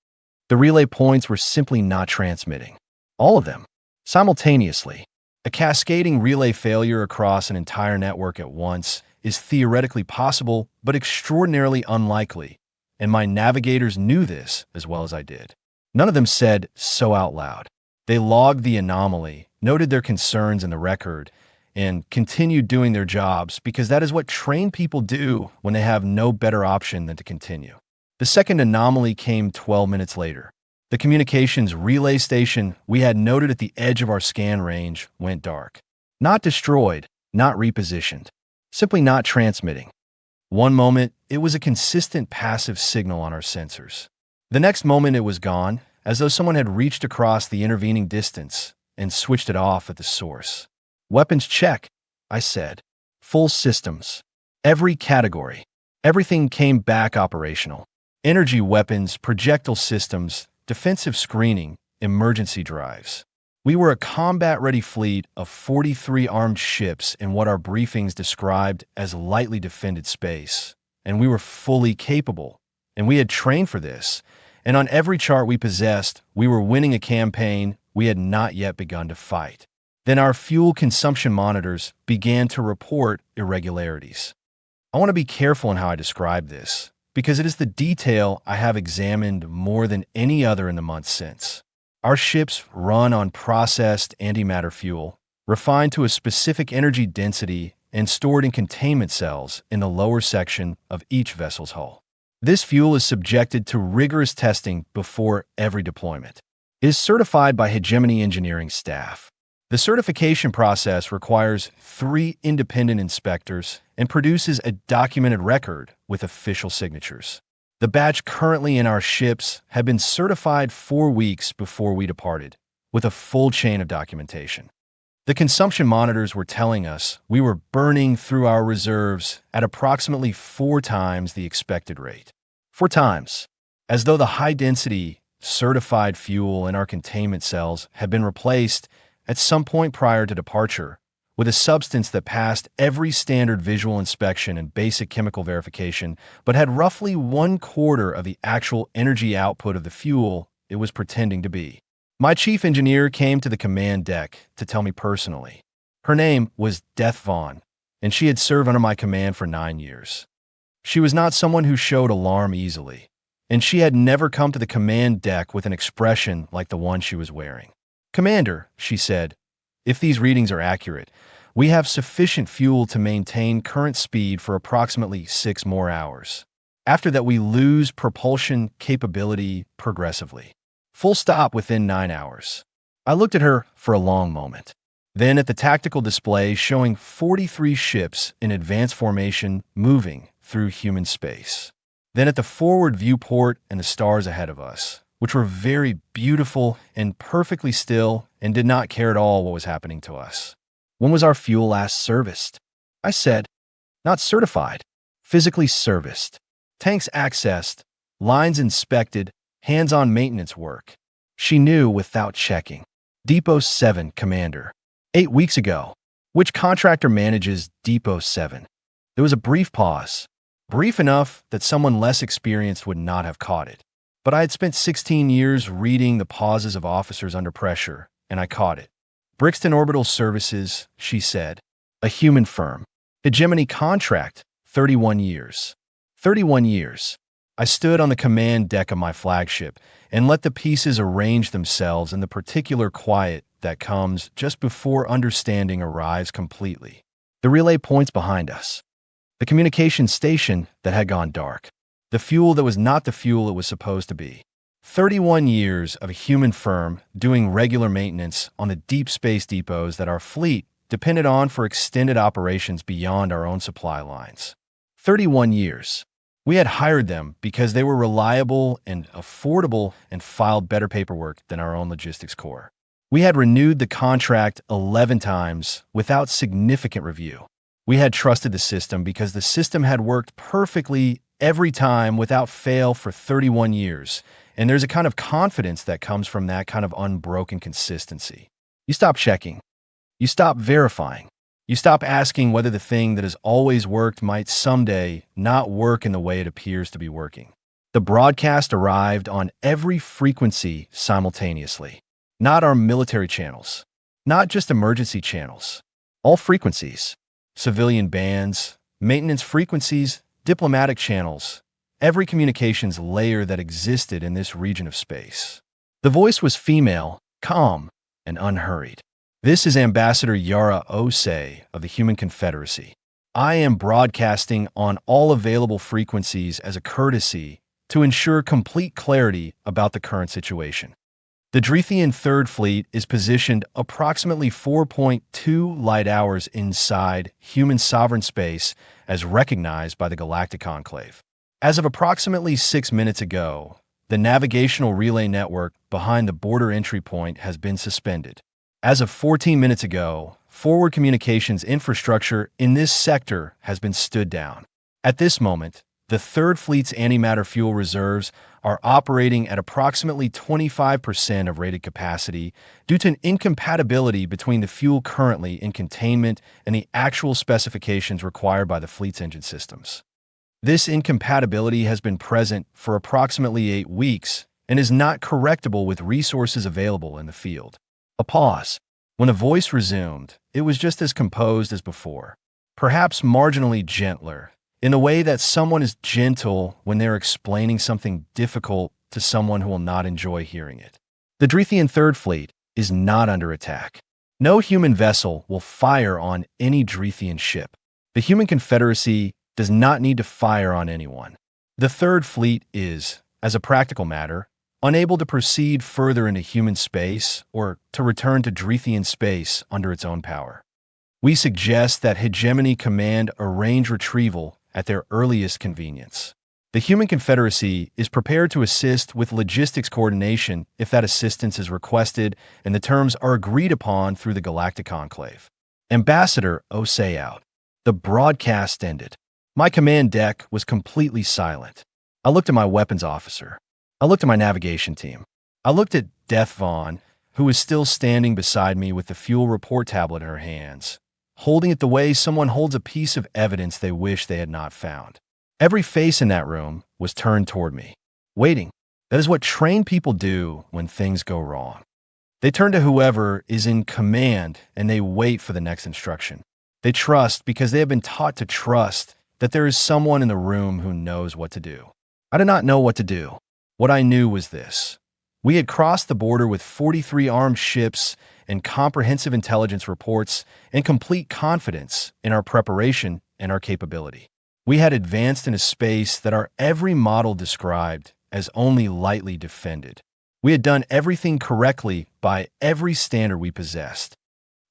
The relay points were simply not transmitting. All of them, simultaneously. A cascading relay failure across an entire network at once is theoretically possible, but extraordinarily unlikely, and my navigators knew this as well as I did. None of them said so out loud. They logged the anomaly, noted their concerns in the record, and continued doing their jobs because that is what trained people do when they have no better option than to continue. The second anomaly came 12 minutes later. The communications relay station we had noted at the edge of our scan range went dark. Not destroyed, not repositioned, simply not transmitting. One moment, it was a consistent passive signal on our sensors. The next moment, it was gone, as though someone had reached across the intervening distance and switched it off at the source. Weapons check, I said. Full systems. Every category. Everything came back operational. energy weapons, projectile systems, defensive screening, emergency drives. We were a combat-ready fleet of 43 armed ships in what our briefings described as lightly defended space, and we were fully capable, and we had trained for this, and on every chart we possessed, we were winning a campaign we had not yet begun to fight. Then our fuel consumption monitors began to report irregularities. I want to be careful in how I describe this, because it is the detail I have examined more than any other in the months since. Our ships run on processed antimatter fuel, refined to a specific energy density and stored in containment cells in the lower section of each vessel's hull. This fuel is subjected to rigorous testing before every deployment. It is certified by Hegemony engineering staff. The certification process requires 3 independent inspectors and produces a documented record with official signatures. The batch currently in our ships had been certified 4 weeks before we departed, with a full chain of documentation. The consumption monitors were telling us we were burning through our reserves at approximately 4 times the expected rate. 4 times. As though the high-density, certified fuel in our containment cells had been replaced at some point prior to departure with a substance that passed every standard visual inspection and basic chemical verification, but had roughly 1/4 of the actual energy output of the fuel it was pretending to be. My chief engineer came to the command deck to tell me personally. Her name was Death Vaughn, and she had served under my command for 9 years. She was not someone who showed alarm easily, and she had never come to the command deck with an expression like the one she was wearing. "Commander," she said, "if these readings are accurate, we have sufficient fuel to maintain current speed for approximately 6 more hours. After that, we lose propulsion capability progressively. Full stop within 9 hours." I looked at her for a long moment. Then at the tactical display showing 43 ships in advanced formation moving through human space. Then at the forward viewport and the stars ahead of us, which were very beautiful and perfectly still and did not care at all what was happening to us. "When was our fuel last serviced?" I said. "Not certified. Physically serviced. Tanks accessed. Lines inspected. Hands-on maintenance work." She knew without checking. "Depot 7, Commander. 8 weeks ago." "Which contractor manages Depot 7? There was a brief pause. Brief enough that someone less experienced would not have caught it. But I had spent 16 years reading the pauses of officers under pressure, and I caught it. "Brixton Orbital Services," she said. "A human firm. Hegemony contract, 31 years. 31 years. I stood on the command deck of my flagship and let the pieces arrange themselves in the particular quiet that comes just before understanding arrives completely. The relay points behind us. The communication station that had gone dark. The fuel that was not the fuel it was supposed to be. 31 years of a human firm doing regular maintenance on the deep space depots that our fleet depended on for extended operations beyond our own supply lines. 31 years. We had hired them because they were reliable and affordable and filed better paperwork than our own logistics corps. We had renewed the contract 11 times without significant review. We had trusted the system because the system had worked perfectly every time without fail for 31 years, and there's a kind of confidence that comes from that kind of unbroken consistency. You stop checking. You stop verifying. You stop asking whether the thing that has always worked might someday not work in the way it appears to be working. The broadcast arrived on every frequency simultaneously. Not our military channels. Not just emergency channels. All frequencies. Civilian bands, maintenance frequencies, diplomatic channels, every communications layer that existed in this region of space. The voice was female, calm, and unhurried. "This is Ambassador Yara Osei of the Human Confederacy. I am broadcasting on all available frequencies as a courtesy to ensure complete clarity about the current situation. The Drethian Third Fleet is positioned approximately 4.2 light hours inside human sovereign space as recognized by the Galactic Conclave. As of approximately 6 minutes ago, the navigational relay network behind the border entry point has been suspended. As of 14 minutes ago, forward communications infrastructure in this sector has been stood down. At this moment, The Third Fleet's antimatter fuel reserves are operating at approximately 25% of rated capacity due to an incompatibility between the fuel currently in containment and the actual specifications required by the fleet's engine systems. This incompatibility has been present for approximately 8 weeks and is not correctable with resources available in the field. A pause. When the voice resumed, it was just as composed as before, perhaps marginally gentler, in a way that someone is gentle when they're explaining something difficult to someone who will not enjoy hearing it. The Drethian Third Fleet is not under attack. No human vessel will fire on any Drethian ship. The human confederacy does not need to fire on anyone. The Third Fleet is, as a practical matter, unable to proceed further into human space or to return to Drethian space under its own power. We suggest that Hegemony Command arrange retrieval at their earliest convenience. The Human Confederacy is prepared to assist with logistics coordination if that assistance is requested and the terms are agreed upon through the Galactic Conclave. Ambassador Osei out. The broadcast ended. My command deck was completely silent. I looked at my weapons officer. I looked at my navigation team. I looked at Death Vaughn, who was still standing beside me with the fuel report tablet in her hands, holding it the way someone holds a piece of evidence they wish they had not found. Every face in that room was turned toward me, waiting. That is what trained people do when things go wrong. They turn to whoever is in command and they wait for the next instruction. They trust because they have been taught to trust that there is someone in the room who knows what to do. I did not know what to do. What I knew was this. We had crossed the border with 43 armed ships and comprehensive intelligence reports and complete confidence in our preparation and our capability. We had advanced in a space that our every model described as only lightly defended. We had done everything correctly by every standard we possessed.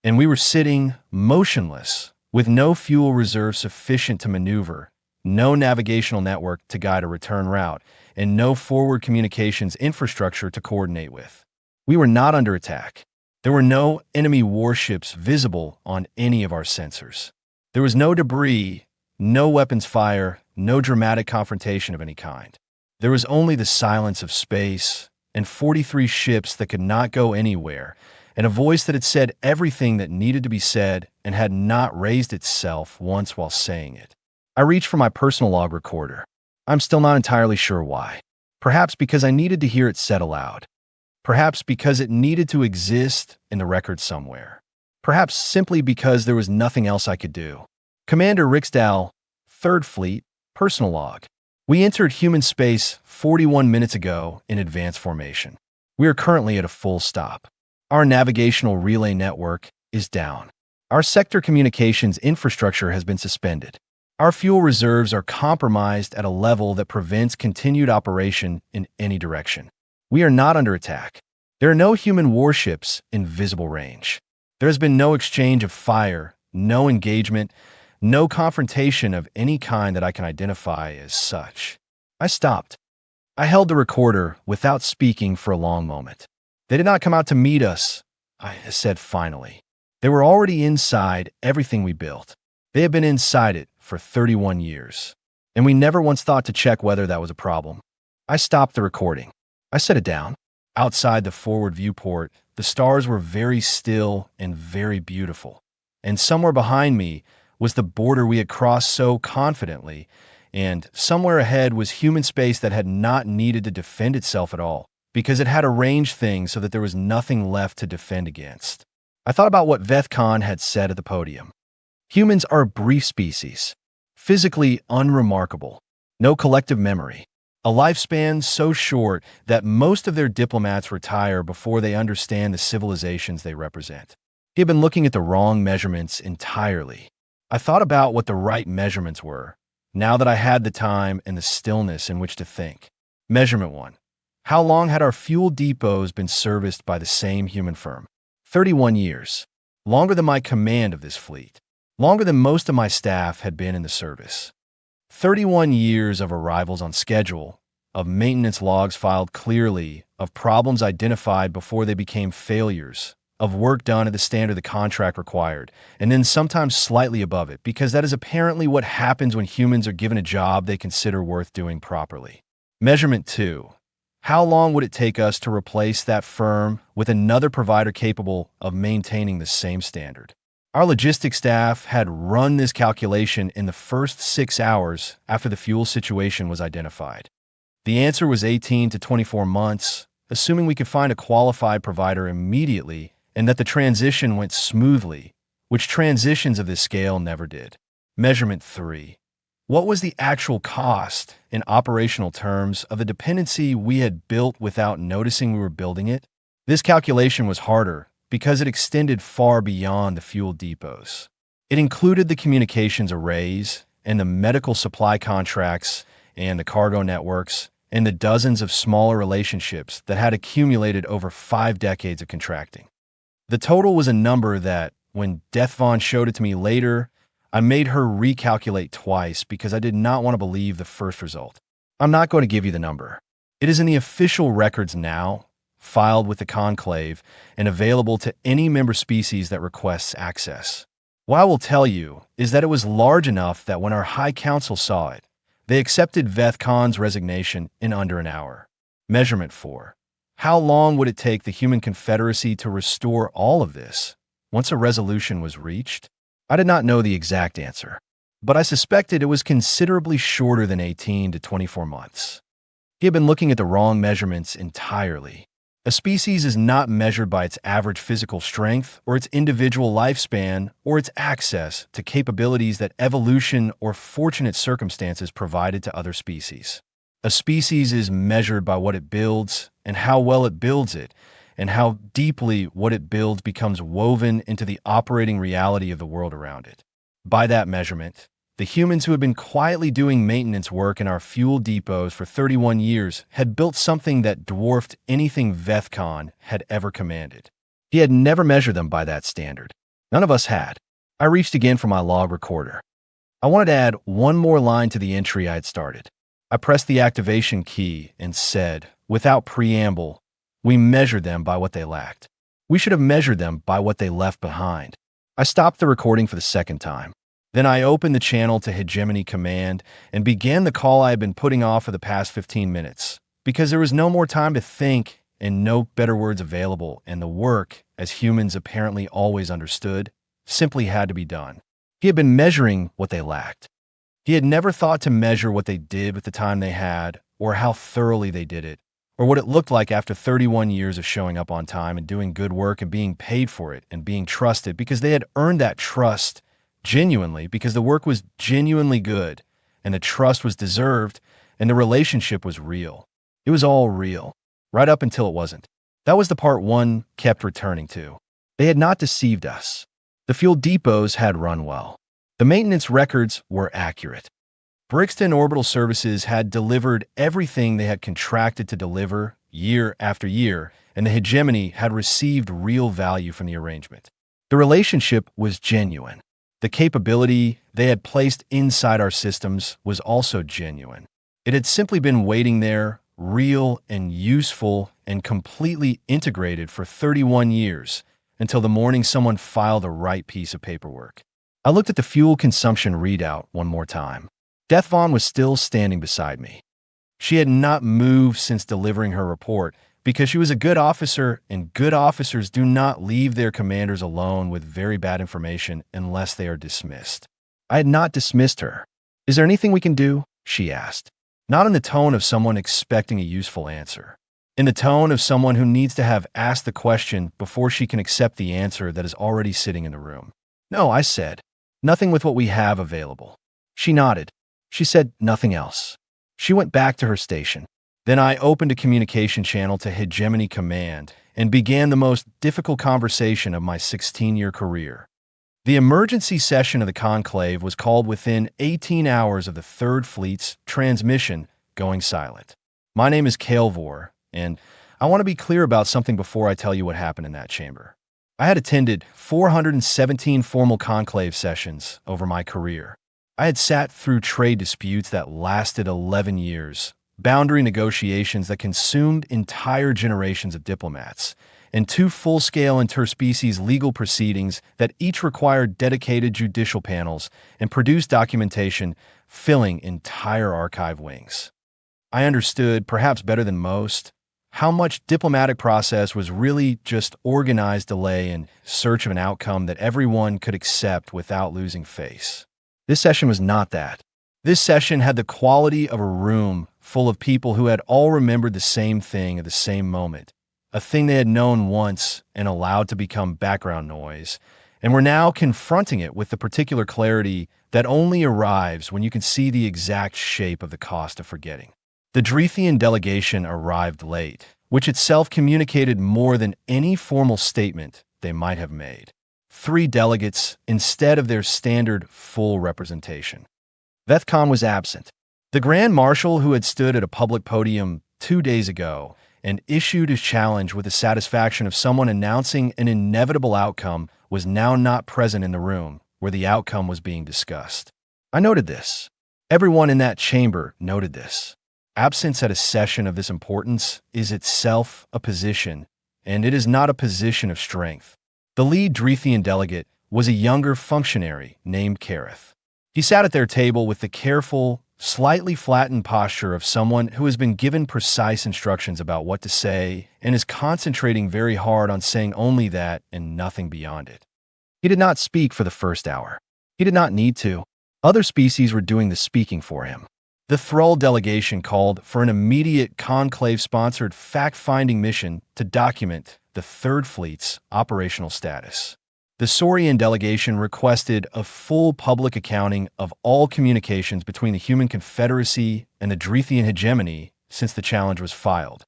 And we were sitting motionless, with no fuel reserve sufficient to maneuver, no navigational network to guide a return route, and no forward communications infrastructure to coordinate with. We were not under attack. There were no enemy warships visible on any of our sensors. There was no debris, no weapons fire, no dramatic confrontation of any kind. There was only the silence of space and 43 ships that could not go anywhere, and a voice that had said everything that needed to be said and had not raised itself once while saying it. I reached for my personal log recorder. I'm still not entirely sure why. Perhaps because I needed to hear it said aloud. Perhaps because it needed to exist in the record somewhere. Perhaps simply because there was nothing else I could do. Commander Rixdal, Third Fleet, personal log. We entered human space 41 minutes ago in advanced formation. We are currently at a full stop. Our navigational relay network is down. Our sector communications infrastructure has been suspended. Our fuel reserves are compromised at a level that prevents continued operation in any direction. We are not under attack. There are no human warships in visible range. There has been no exchange of fire, no engagement, no confrontation of any kind that I can identify as such. I stopped. I held the recorder without speaking for a long moment. They did not come out to meet us, I said finally. They were already inside everything we built. They have been inside it for 31 years, and we never once thought to check whether that was a problem. I stopped the recording. I set it down. Outside the forward viewport, the stars were very still and very beautiful, and somewhere behind me was the border we had crossed so confidently, and somewhere ahead was human space that had not needed to defend itself at all, because it had arranged things so that there was nothing left to defend against. I thought about what Veth Khan had said at the podium. Humans are a brief species, physically unremarkable, no collective memory, a lifespan so short that most of their diplomats retire before they understand the civilizations they represent. He had been looking at the wrong measurements entirely. I thought about what the right measurements were, now that I had the time and the stillness in which to think. Measurement 1. How long had our fuel depots been serviced by the same human firm? 31 years. Longer than my command of this fleet. Longer than most of my staff had been in the service. 31 years of arrivals on schedule, of maintenance logs filed clearly, of problems identified before they became failures, of work done at the standard the contract required, and then sometimes slightly above it, because that is apparently what happens when humans are given a job they consider worth doing properly. Measurement 2. How long would it take us to replace that firm with another provider capable of maintaining the same standard? Our logistics staff had run this calculation in the first 6 hours after the fuel situation was identified. The answer was 18 to 24 months, assuming we could find a qualified provider immediately and that the transition went smoothly, which transitions of this scale never did. Measurement 3. What was the actual cost, in operational terms, of the dependency we had built without noticing we were building it? This calculation was harder because it extended far beyond the fuel depots. It included the communications arrays and the medical supply contracts and the cargo networks and the dozens of smaller relationships that had accumulated over 5 decades of contracting. The total was a number that, when Devon showed it to me later, I made her recalculate twice because I did not want to believe the first result. I'm not going to give you the number. It is in the official records now, filed with the conclave, and available to any member species that requests access. What I will tell you is that it was large enough that when our High Council saw it, they accepted Vethcon's resignation in under an hour. Measurement 4. How long would it take the Human Confederacy to restore all of this once a resolution was reached? I did not know the exact answer, but I suspected it was considerably shorter than 18 to 24 months. He had been looking at the wrong measurements entirely. A species is not measured by its average physical strength or its individual lifespan or its access to capabilities that evolution or fortunate circumstances provided to other species. A species is measured by what it builds and how well it builds it, and how deeply what it builds becomes woven into the operating reality of the world around it. By that measurement, the humans who had been quietly doing maintenance work in our fuel depots for 31 years had built something that dwarfed anything Vethcon had ever commanded. He had never measured them by that standard. None of us had. I reached again for my log recorder. I wanted to add one more line to the entry I had started. I pressed the activation key and said, without preamble, we measured them by what they lacked. We should have measured them by what they left behind. I stopped the recording for the second time. Then I opened the channel to Hegemony Command and began the call I had been putting off for the past 15 minutes, because there was no more time to think and no better words available, and the work, as humans apparently always understood, simply had to be done. He had been measuring what they lacked. He had never thought to measure what they did with the time they had, or how thoroughly they did it, or what it looked like after 31 years of showing up on time and doing good work and being paid for it and being trusted, because they had earned that trust genuinely, because the work was genuinely good and the trust was deserved and the relationship was real. It was all real, right up until it wasn't. That was the part one kept returning to. They had not deceived us. The fuel depots had run well. The maintenance records were accurate. Brixton Orbital Services had delivered everything they had contracted to deliver year after year, and the hegemony had received real value from the arrangement. The relationship was genuine. The capability they had placed inside our systems was also genuine. It had simply been waiting there, real and useful and completely integrated for 31 years, until the morning someone filed the right piece of paperwork. I looked at the fuel consumption readout one more time. Devon was still standing beside me. She had not moved since delivering her report because she was a good officer, and good officers do not leave their commanders alone with very bad information unless they are dismissed. I had not dismissed her. "Is there anything we can do?" she asked. Not in the tone of someone expecting a useful answer. In the tone of someone who needs to have asked the question before she can accept the answer that is already sitting in the room. "No," I said. "Nothing with what we have available." She nodded. She said nothing else. She went back to her station. Then I opened a communication channel to Hegemony Command and began the most difficult conversation of my 16-year career. The emergency session of the conclave was called within 18 hours of the Third Fleet's transmission going silent. My name is Calvor, and I want to be clear about something before I tell you what happened in that chamber. I had attended 417 formal conclave sessions over my career. I had sat through trade disputes that lasted 11 years, boundary negotiations that consumed entire generations of diplomats, and 2 full-scale interspecies legal proceedings that each required dedicated judicial panels and produced documentation filling entire archive wings. I understood, perhaps better than most, how much diplomatic process was really just organized delay in search of an outcome that everyone could accept without losing face. This session was not that. This session had the quality of a room full of people who had all remembered the same thing at the same moment, a thing they had known once and allowed to become background noise, and were now confronting it with the particular clarity that only arrives when you can see the exact shape of the cost of forgetting. The Drethian delegation arrived late, which itself communicated more than any formal statement they might have made. 3 delegates instead of their standard full representation. Vethcon was absent. The Grand Marshal, who had stood at a public podium 2 days ago and issued his challenge with the satisfaction of someone announcing an inevitable outcome, was now not present in the room where the outcome was being discussed. I noted this. Everyone in that chamber noted this. Absence at a session of this importance is itself a position, and it is not a position of strength. The lead Drethian delegate was a younger functionary named Kareth. He sat at their table with the careful, slightly flattened posture of someone who has been given precise instructions about what to say and is concentrating very hard on saying only that and nothing beyond it. He did not speak for the first hour. He did not need to. Other species were doing the speaking for him. The Thrall delegation called for an immediate conclave-sponsored fact-finding mission to document the Third Fleet's operational status. The Saurian delegation requested a full public accounting of all communications between the Human Confederacy and the Drethian hegemony since the challenge was filed.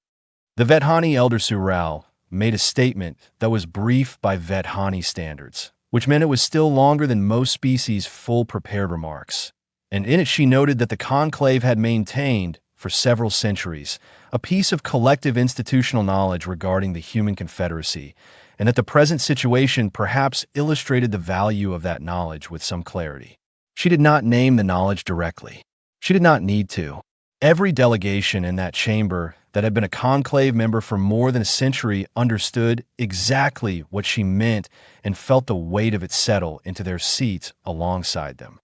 The Vethani Elder Sural made a statement that was brief by Vethani standards, which meant it was still longer than most species' full prepared remarks. And in it she noted that the conclave had maintained, for several centuries, a piece of collective institutional knowledge regarding the Human Confederacy, and that the present situation perhaps illustrated the value of that knowledge with some clarity. She did not name the knowledge directly. She did not need to. Every delegation in that chamber that had been a conclave member for more than a century understood exactly what she meant and felt the weight of it settle into their seats alongside them.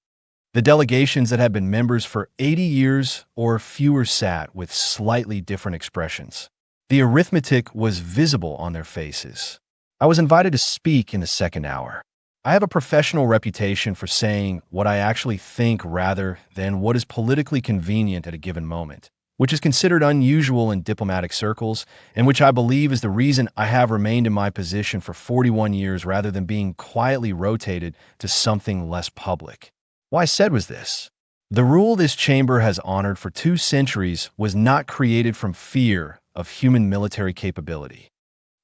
The delegations that had been members for 80 years or fewer sat with slightly different expressions. The arithmetic was visible on their faces. I was invited to speak in the second hour. I have a professional reputation for saying what I actually think rather than what is politically convenient at a given moment, which is considered unusual in diplomatic circles, and which I believe is the reason I have remained in my position for 41 years rather than being quietly rotated to something less public. What I said was this: the rule this chamber has honored for 2 centuries was not created from fear of human military capability.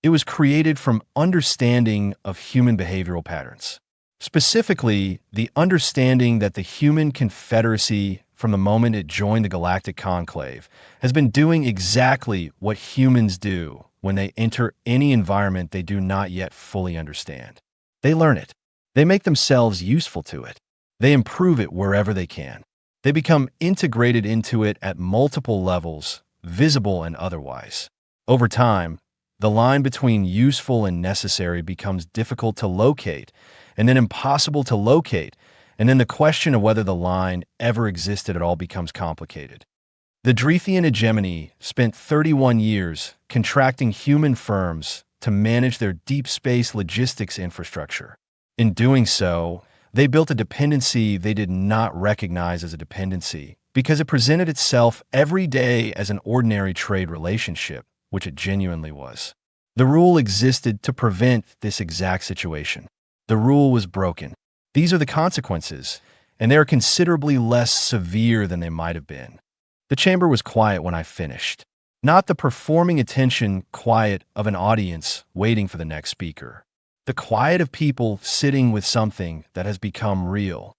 It was created from understanding of human behavioral patterns. Specifically, the understanding that the Human Confederacy, from the moment it joined the Galactic Conclave, has been doing exactly what humans do when they enter any environment they do not yet fully understand. They learn it. They make themselves useful to it. They improve it wherever they can. They become integrated into it at multiple levels, visible and otherwise. Over time, the line between useful and necessary becomes difficult to locate, and then impossible to locate, and then the question of whether the line ever existed at all becomes complicated. The Drethian hegemony spent 31 years contracting human firms to manage their deep space logistics infrastructure. In doing so, they built a dependency they did not recognize as a dependency because it presented itself every day as an ordinary trade relationship, which it genuinely was. The rule existed to prevent this exact situation. The rule was broken. These are the consequences, and they are considerably less severe than they might have been. The chamber was quiet when I finished. Not the performing attention quiet of an audience waiting for the next speaker. The quiet of people sitting with something that has become real.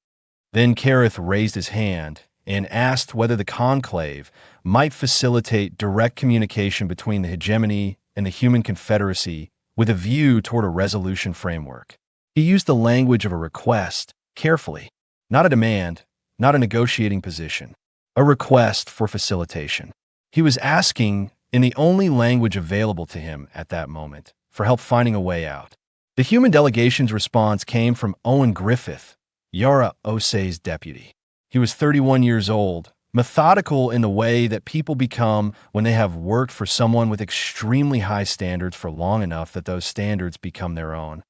Then Kareth raised his hand and asked whether the conclave might facilitate direct communication between the hegemony and the Human Confederacy with a view toward a resolution framework. He used the language of a request, carefully, not a demand, not a negotiating position, a request for facilitation. He was asking, in the only language available to him at that moment, for help finding a way out. The human delegation's response came from Owen Griffith, Yara Osei's deputy. He was 31 years old, methodical in the way that people become when they have worked for someone with extremely high standards for long enough that those standards become their own.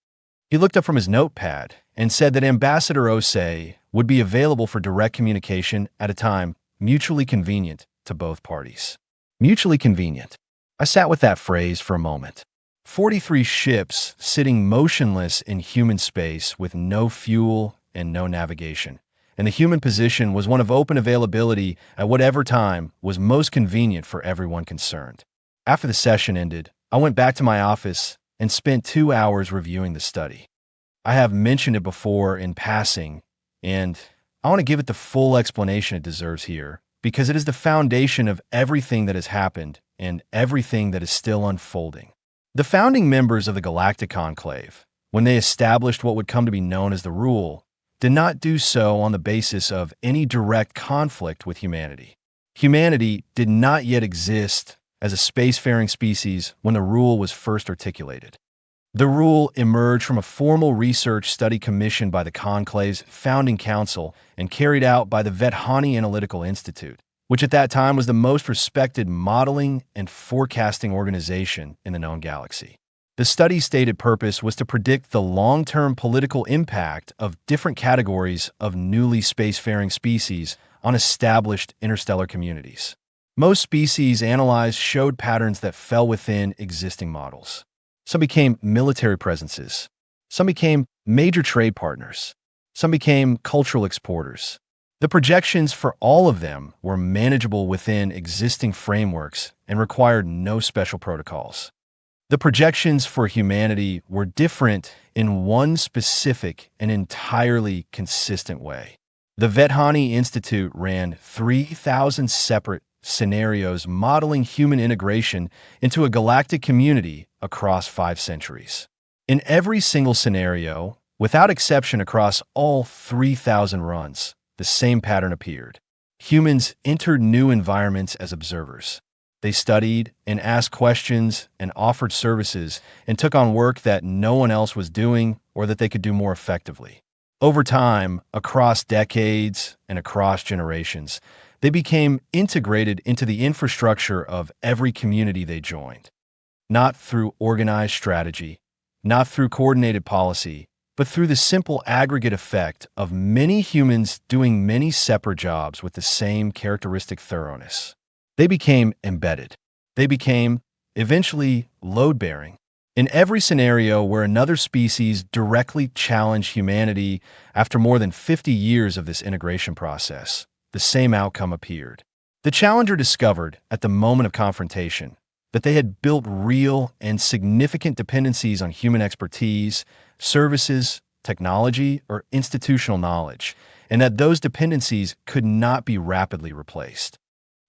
He looked up from his notepad and said that Ambassador Osei would be available for direct communication at a time mutually convenient to both parties. Mutually convenient. I sat with that phrase for a moment. 43 ships sitting motionless in human space with no fuel and no navigation. And the human position was one of open availability at whatever time was most convenient for everyone concerned. After the session ended, I went back to my office and spent 2 hours reviewing the study. I have mentioned it before in passing, and I want to give it the full explanation it deserves here, because it is the foundation of everything that has happened and everything that is still unfolding. The founding members of the Galactic Conclave, when they established what would come to be known as the Rule, did not do so on the basis of any direct conflict with humanity. Humanity did not yet exist as a spacefaring species when the Rule was first articulated. The Rule emerged from a formal research study commissioned by the Conclave's founding council and carried out by the Vethani Analytical Institute, which at that time was the most respected modeling and forecasting organization in the known galaxy. The study's stated purpose was to predict the long-term political impact of different categories of newly spacefaring species on established interstellar communities. Most species analyzed showed patterns that fell within existing models. Some became military presences. Some became major trade partners. Some became cultural exporters. The projections for all of them were manageable within existing frameworks and required no special protocols. The projections for humanity were different in one specific and entirely consistent way. The Vethani Institute ran 3,000 separate scenarios modeling human integration into a galactic community across 5 centuries. In every single scenario, without exception across all 3,000 runs, the same pattern appeared. Humans entered new environments as observers. They studied and asked questions and offered services and took on work that no one else was doing or that they could do more effectively. Over time, across decades and across generations, they became integrated into the infrastructure of every community they joined. Not through organized strategy, not through coordinated policy, but through the simple aggregate effect of many humans doing many separate jobs with the same characteristic thoroughness. They became embedded. They became, eventually, load-bearing. In every scenario where another species directly challenged humanity after more than 50 years of this integration process, the same outcome appeared. The challenger discovered, at the moment of confrontation, that they had built real and significant dependencies on human expertise, services, technology, or institutional knowledge, and that those dependencies could not be rapidly replaced.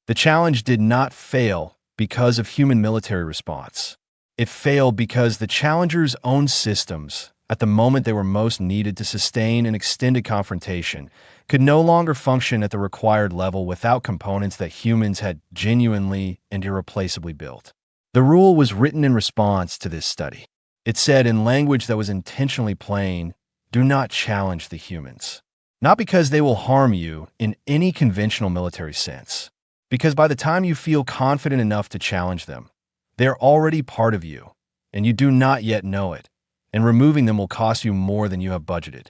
The challenge did not fail because of human military response. It failed because the challenger's own systems, at the moment they were most needed to sustain an extended confrontation, could no longer function at the required level without components that humans had genuinely and irreplaceably built. The Rule was written in response to this study. It said in language that was intentionally plain, do not challenge the humans. Not because they will harm you in any conventional military sense, because by the time you feel confident enough to challenge them, they are already part of you, and you do not yet know it, and removing them will cost you more than you have budgeted.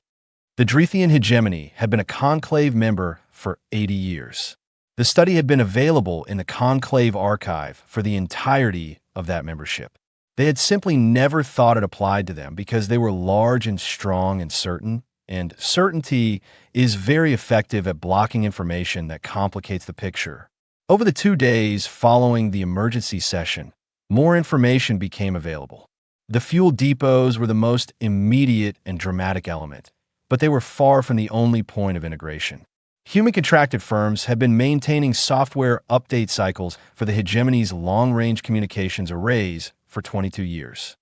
The Drethian hegemony had been a conclave member for 80 years. The study had been available in the conclave archive for the entirety of that membership. They had simply never thought it applied to them because they were large and strong and certain, and certainty is very effective at blocking information that complicates the picture. Over the 2 days following the emergency session, more information became available. The fuel depots were the most immediate and dramatic element, but they were far from the only point of integration. Human contracted firms had been maintaining software update cycles for the hegemony's long-range communications arrays for 22 years.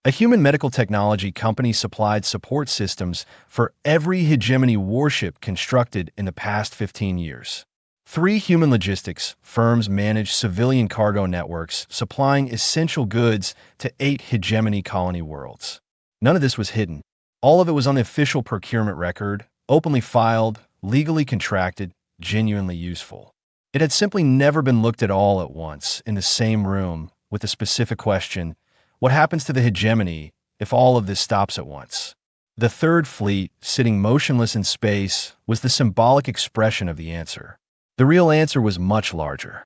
A human medical technology company supplied support systems for every hegemony warship constructed in the past 15 years. 3 human logistics firms manage civilian cargo networks, supplying essential goods to 8 hegemony colony worlds. None of this was hidden. All of it was on the official procurement record, openly filed, legally contracted, genuinely useful. It had simply never been looked at all at once, in the same room, with the specific question, what happens to the hegemony if all of this stops at once? The Third Fleet, sitting motionless in space, was the symbolic expression of the answer. The real answer was much larger.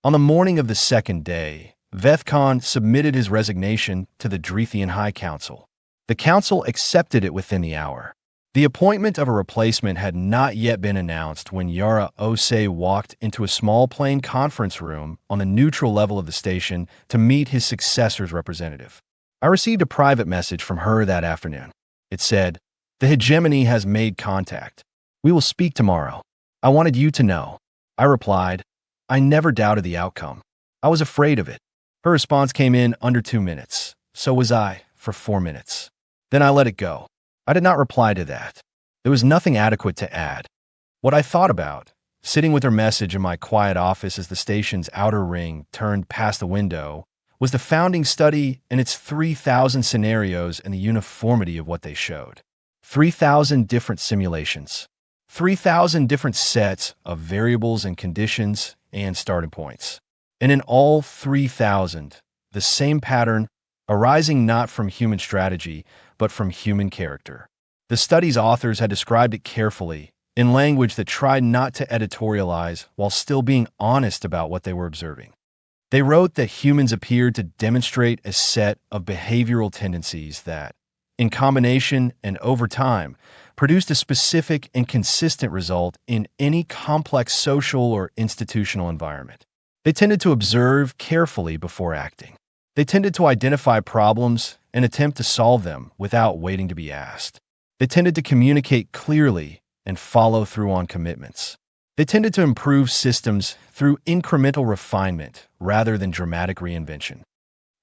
On the morning of the second day, Vethkon submitted his resignation to the Drethian High Council. The council accepted it within the hour. The appointment of a replacement had not yet been announced when Yara Osei walked into a small plane conference room on the neutral level of the station to meet his successor's representative. I received a private message from her that afternoon. It said, "The hegemony has made contact. We will speak tomorrow. I wanted you to know." I replied, "I never doubted the outcome. I was afraid of it." Her response came in under 2 minutes. So was I, for 4 minutes. Then I let it go. I did not reply to that. There was nothing adequate to add. What I thought about, sitting with her message in my quiet office as the station's outer ring turned past the window, was the founding study and its 3,000 scenarios and the uniformity of what they showed. 3,000 different simulations. 3,000 different sets of variables and conditions and starting points. And in all 3,000, the same pattern arising not from human strategy, but from human character. The study's authors had described it carefully, in language that tried not to editorialize while still being honest about what they were observing. They wrote that humans appeared to demonstrate a set of behavioral tendencies that, in combination and over time, produced a specific and consistent result in any complex social or institutional environment. They tended to observe carefully before acting. They tended to identify problems and attempt to solve them without waiting to be asked. They tended to communicate clearly and follow through on commitments. They tended to improve systems through incremental refinement rather than dramatic reinvention.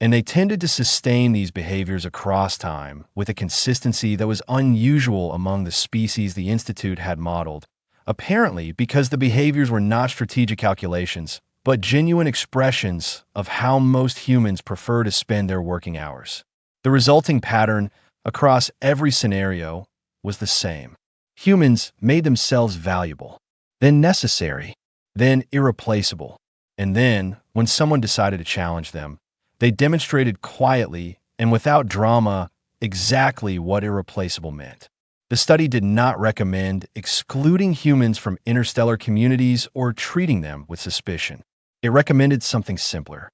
And they tended to sustain these behaviors across time with a consistency that was unusual among the species the Institute had modeled, apparently because the behaviors were not strategic calculations, but genuine expressions of how most humans prefer to spend their working hours. The resulting pattern across every scenario was the same. Humans made themselves valuable, then necessary, then irreplaceable, and then, when someone decided to challenge them, they demonstrated quietly and without drama exactly what irreplaceable meant. The study did not recommend excluding humans from interstellar communities or treating them with suspicion. It recommended something simpler.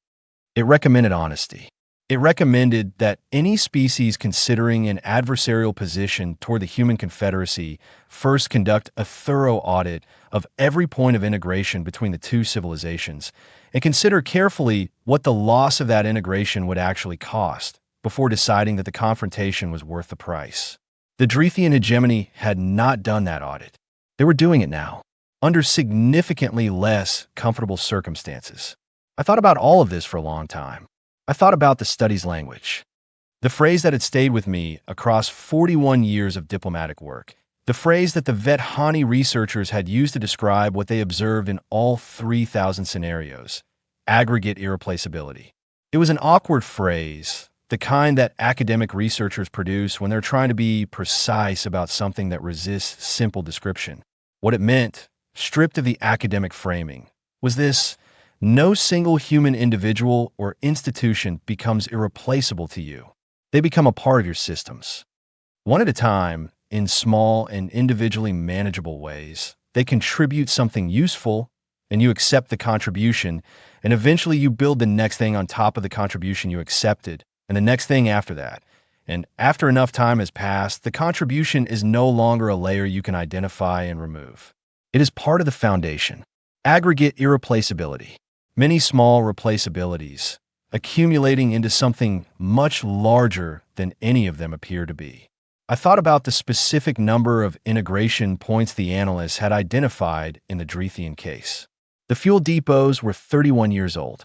It recommended honesty. It recommended that any species considering an adversarial position toward the human confederacy first conduct a thorough audit of every point of integration between the two civilizations and consider carefully what the loss of that integration would actually cost before deciding that the confrontation was worth the price. The Drethian hegemony had not done that audit. They were doing it now, under significantly less comfortable circumstances. I thought about all of this for a long time. I thought about the study's language. The phrase that had stayed with me across 41 years of diplomatic work. The phrase that the Vethani researchers had used to describe what they observed in all 3,000 scenarios. Aggregate irreplaceability. It was an awkward phrase, the kind that academic researchers produce when they're trying to be precise about something that resists simple description. What it meant, stripped of the academic framing, was this: no single human individual or institution becomes irreplaceable to you. They become a part of your systems. One at a time, in small and individually manageable ways, they contribute something useful, and you accept the contribution, and eventually you build the next thing on top of the contribution you accepted, and the next thing after that. And after enough time has passed, the contribution is no longer a layer you can identify and remove. It is part of the foundation. Aggregate irreplaceability. Many small replaceabilities, accumulating into something much larger than any of them appear to be. I thought about the specific number of integration points the analysts had identified in the Drethian case. The fuel depots were 31 years old.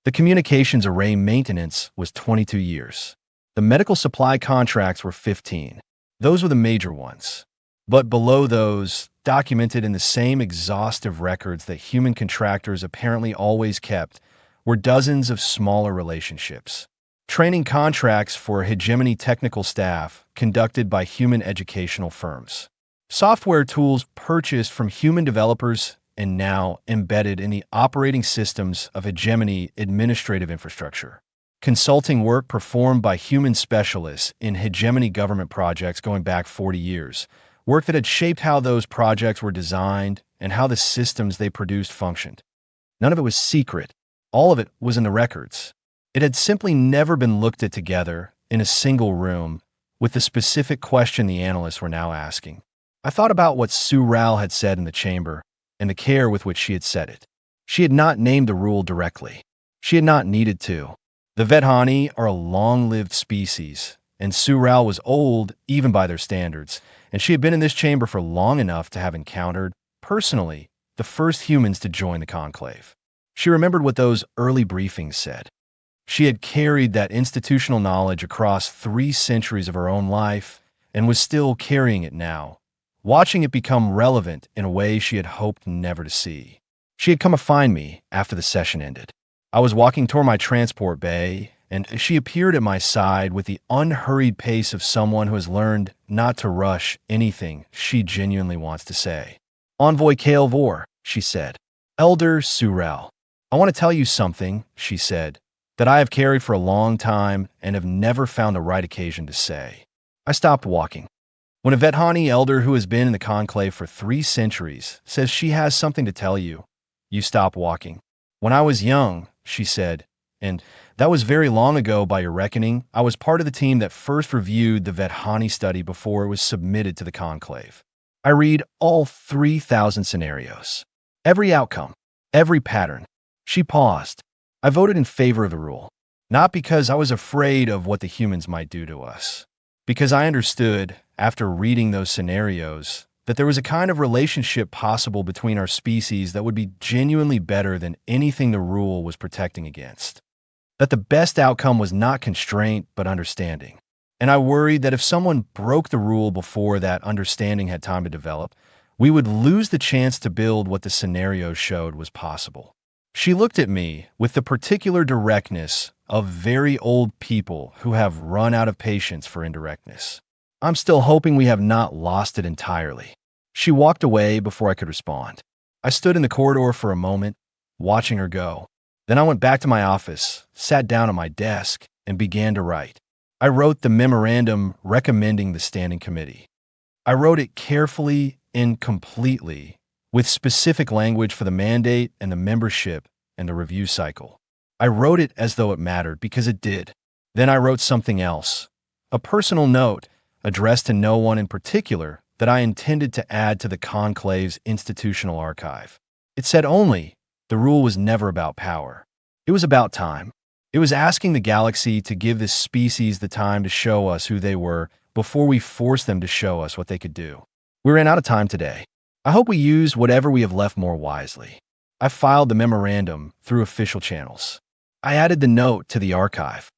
The communications array maintenance was 22 years. The medical supply contracts were 15. Those were the major ones. But below those, documented in the same exhaustive records that human contractors apparently always kept, were dozens of smaller relationships. Training contracts for hegemony technical staff conducted by human educational firms. Software tools purchased from human developers and now embedded in the operating systems of hegemony administrative infrastructure. Consulting work performed by human specialists in hegemony government projects going back 40 years. Work that had shaped how those projects were designed and how the systems they produced functioned. None of it was secret. All of it was in the records. It had simply never been looked at together in a single room with the specific question the analysts were now asking. I thought about what Sue Rao had said in the chamber and the care with which she had said it. She had not named the rule directly. She had not needed to. The Vedhani are a long-lived species, and Sue Rao was old even by their standards, and she had been in this chamber for long enough to have encountered, personally, the first humans to join the conclave. She remembered what those early briefings said. She had carried that institutional knowledge across 3 centuries of her own life and was still carrying it now, watching it become relevant in a way she had hoped never to see. She had come to find me after the session ended. I was walking toward my transport bay, and she appeared at my side with the unhurried pace of someone who has learned not to rush anything she genuinely wants to say. Envoy Kale Vor, she said. Elder Sue Rao, I want to tell you something, she said, that I have carried for a long time and have never found the right occasion to say. I stopped walking. When a Vedhani elder who has been in the conclave for 3 centuries says she has something to tell you, you stop walking. When I was young, she said, and that was very long ago by your reckoning, I was part of the team that first reviewed the Vedhani study before it was submitted to the conclave. I read all 3,000 scenarios. Every outcome, every pattern. She paused. I voted in favor of the rule, not because I was afraid of what the humans might do to us, because I understood, after reading those scenarios, that there was a kind of relationship possible between our species that would be genuinely better than anything the rule was protecting against. That the best outcome was not constraint, but understanding. And I worried that if someone broke the rule before that understanding had time to develop, we would lose the chance to build what the scenarios showed was possible. She looked at me with the particular directness of very old people who have run out of patience for indirectness. I'm still hoping we have not lost it entirely. She walked away before I could respond. I stood in the corridor for a moment, watching her go. Then I went back to my office, sat down at my desk, and began to write. I wrote the memorandum recommending the standing committee. I wrote it carefully and completely, with specific language for the mandate and the membership and the review cycle. I wrote it as though it mattered, because it did. Then I wrote something else, a personal note addressed to no one in particular that I intended to add to the conclave's institutional archive. It said only, the rule was never about power. It was about time. It was asking the galaxy to give this species the time to show us who they were before we forced them to show us what they could do. We ran out of time today. I hope we use whatever we have left more wisely. I filed the memorandum through official channels. I added the note to the archive.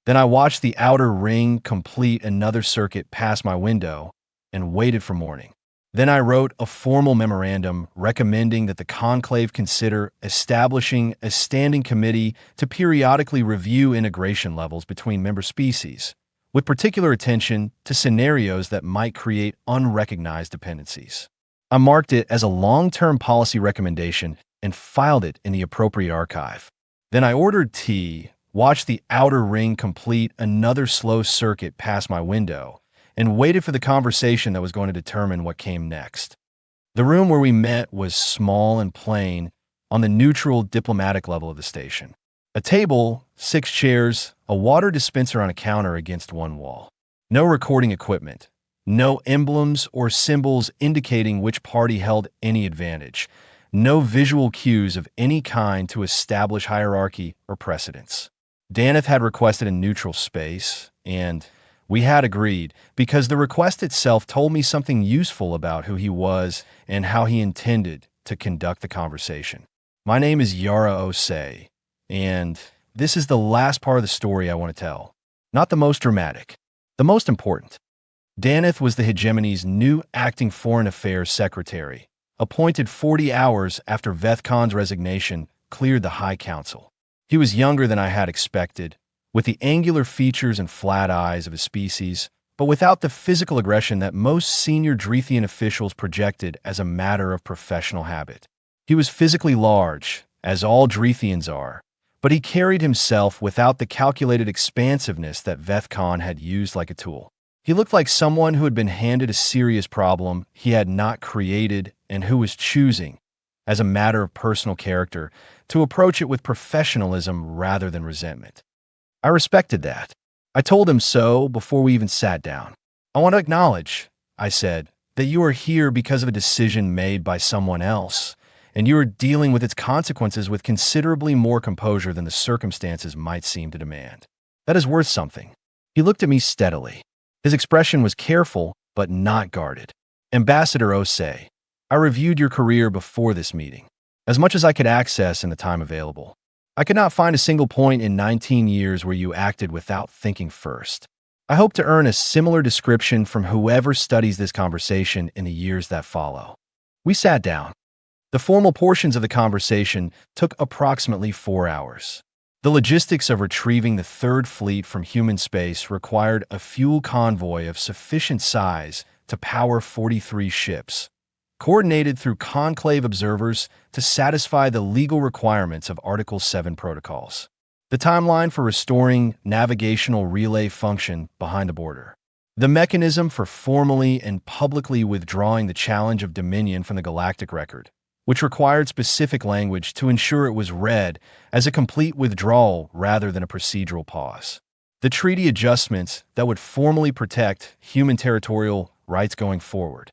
Then I watched the outer ring complete another circuit past my window and waited for morning. Then I wrote a formal memorandum recommending that the conclave consider establishing a standing committee to periodically review integration levels between member species, with particular attention to scenarios that might create unrecognized dependencies. I marked it as a long-term policy recommendation and filed it in the appropriate archive. Then I ordered tea, watched the outer ring complete another slow circuit past my window, and waited for the conversation that was going to determine what came next. The room where we met was small and plain on the neutral diplomatic level of the station. A table, 6 chairs, a water dispenser on a counter against one wall. No recording equipment. No emblems or symbols indicating which party held any advantage. No visual cues of any kind to establish hierarchy or precedence. Daneth had requested a neutral space, and we had agreed, because the request itself told me something useful about who he was and how he intended to conduct the conversation. My name is Yara Osei, and this is the last part of the story I want to tell. Not the most dramatic, the most important. Daneth was the hegemony's new acting foreign affairs secretary, appointed 40 hours after Veth Khan's resignation cleared the High Council. He was younger than I had expected, with the angular features and flat eyes of his species, but without the physical aggression that most senior Drethian officials projected as a matter of professional habit. He was physically large, as all Drethians are, but he carried himself without the calculated expansiveness that Veth Khan had used like a tool. He looked like someone who had been handed a serious problem he had not created and who was choosing, as a matter of personal character, to approach it with professionalism rather than resentment. I respected that. I told him so before we even sat down. "I want to acknowledge," I said, "that you are here because of a decision made by someone else, and you are dealing with its consequences with considerably more composure than the circumstances might seem to demand. That is worth something." He looked at me steadily. His expression was careful, but not guarded. "Ambassador Osei, I reviewed your career before this meeting, as much as I could access in the time available. I could not find a single point in 19 years where you acted without thinking first. I hope to earn a similar description from whoever studies this conversation in the years that follow." We sat down. The formal portions of the conversation took approximately 4 hours. The logistics of retrieving the Third Fleet from human space required a fuel convoy of sufficient size to power 43 ships, coordinated through conclave observers to satisfy the legal requirements of Article 7 protocols. The timeline for restoring navigational relay function behind the border. The mechanism for formally and publicly withdrawing the challenge of Dominion from the galactic record, which required specific language to ensure it was read as a complete withdrawal rather than a procedural pause. The treaty adjustments that would formally protect human territorial rights going forward.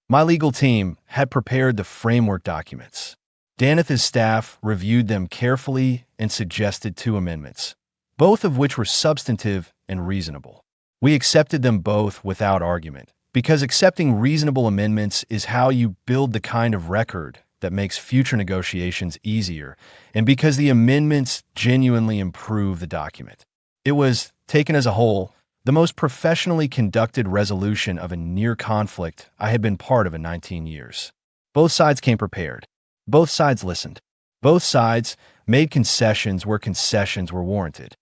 My legal team had prepared the framework documents. Daneth's staff reviewed them carefully and suggested 2 amendments, both of which were substantive and reasonable. We accepted them both without argument, because accepting reasonable amendments is how you build the kind of record that makes future negotiations easier, and because the amendments genuinely improve the document. It was, taken as a whole, the most professionally conducted resolution of a near conflict I had been part of in 19 years. Both sides came prepared. Both sides listened. Both sides made concessions where concessions were warranted.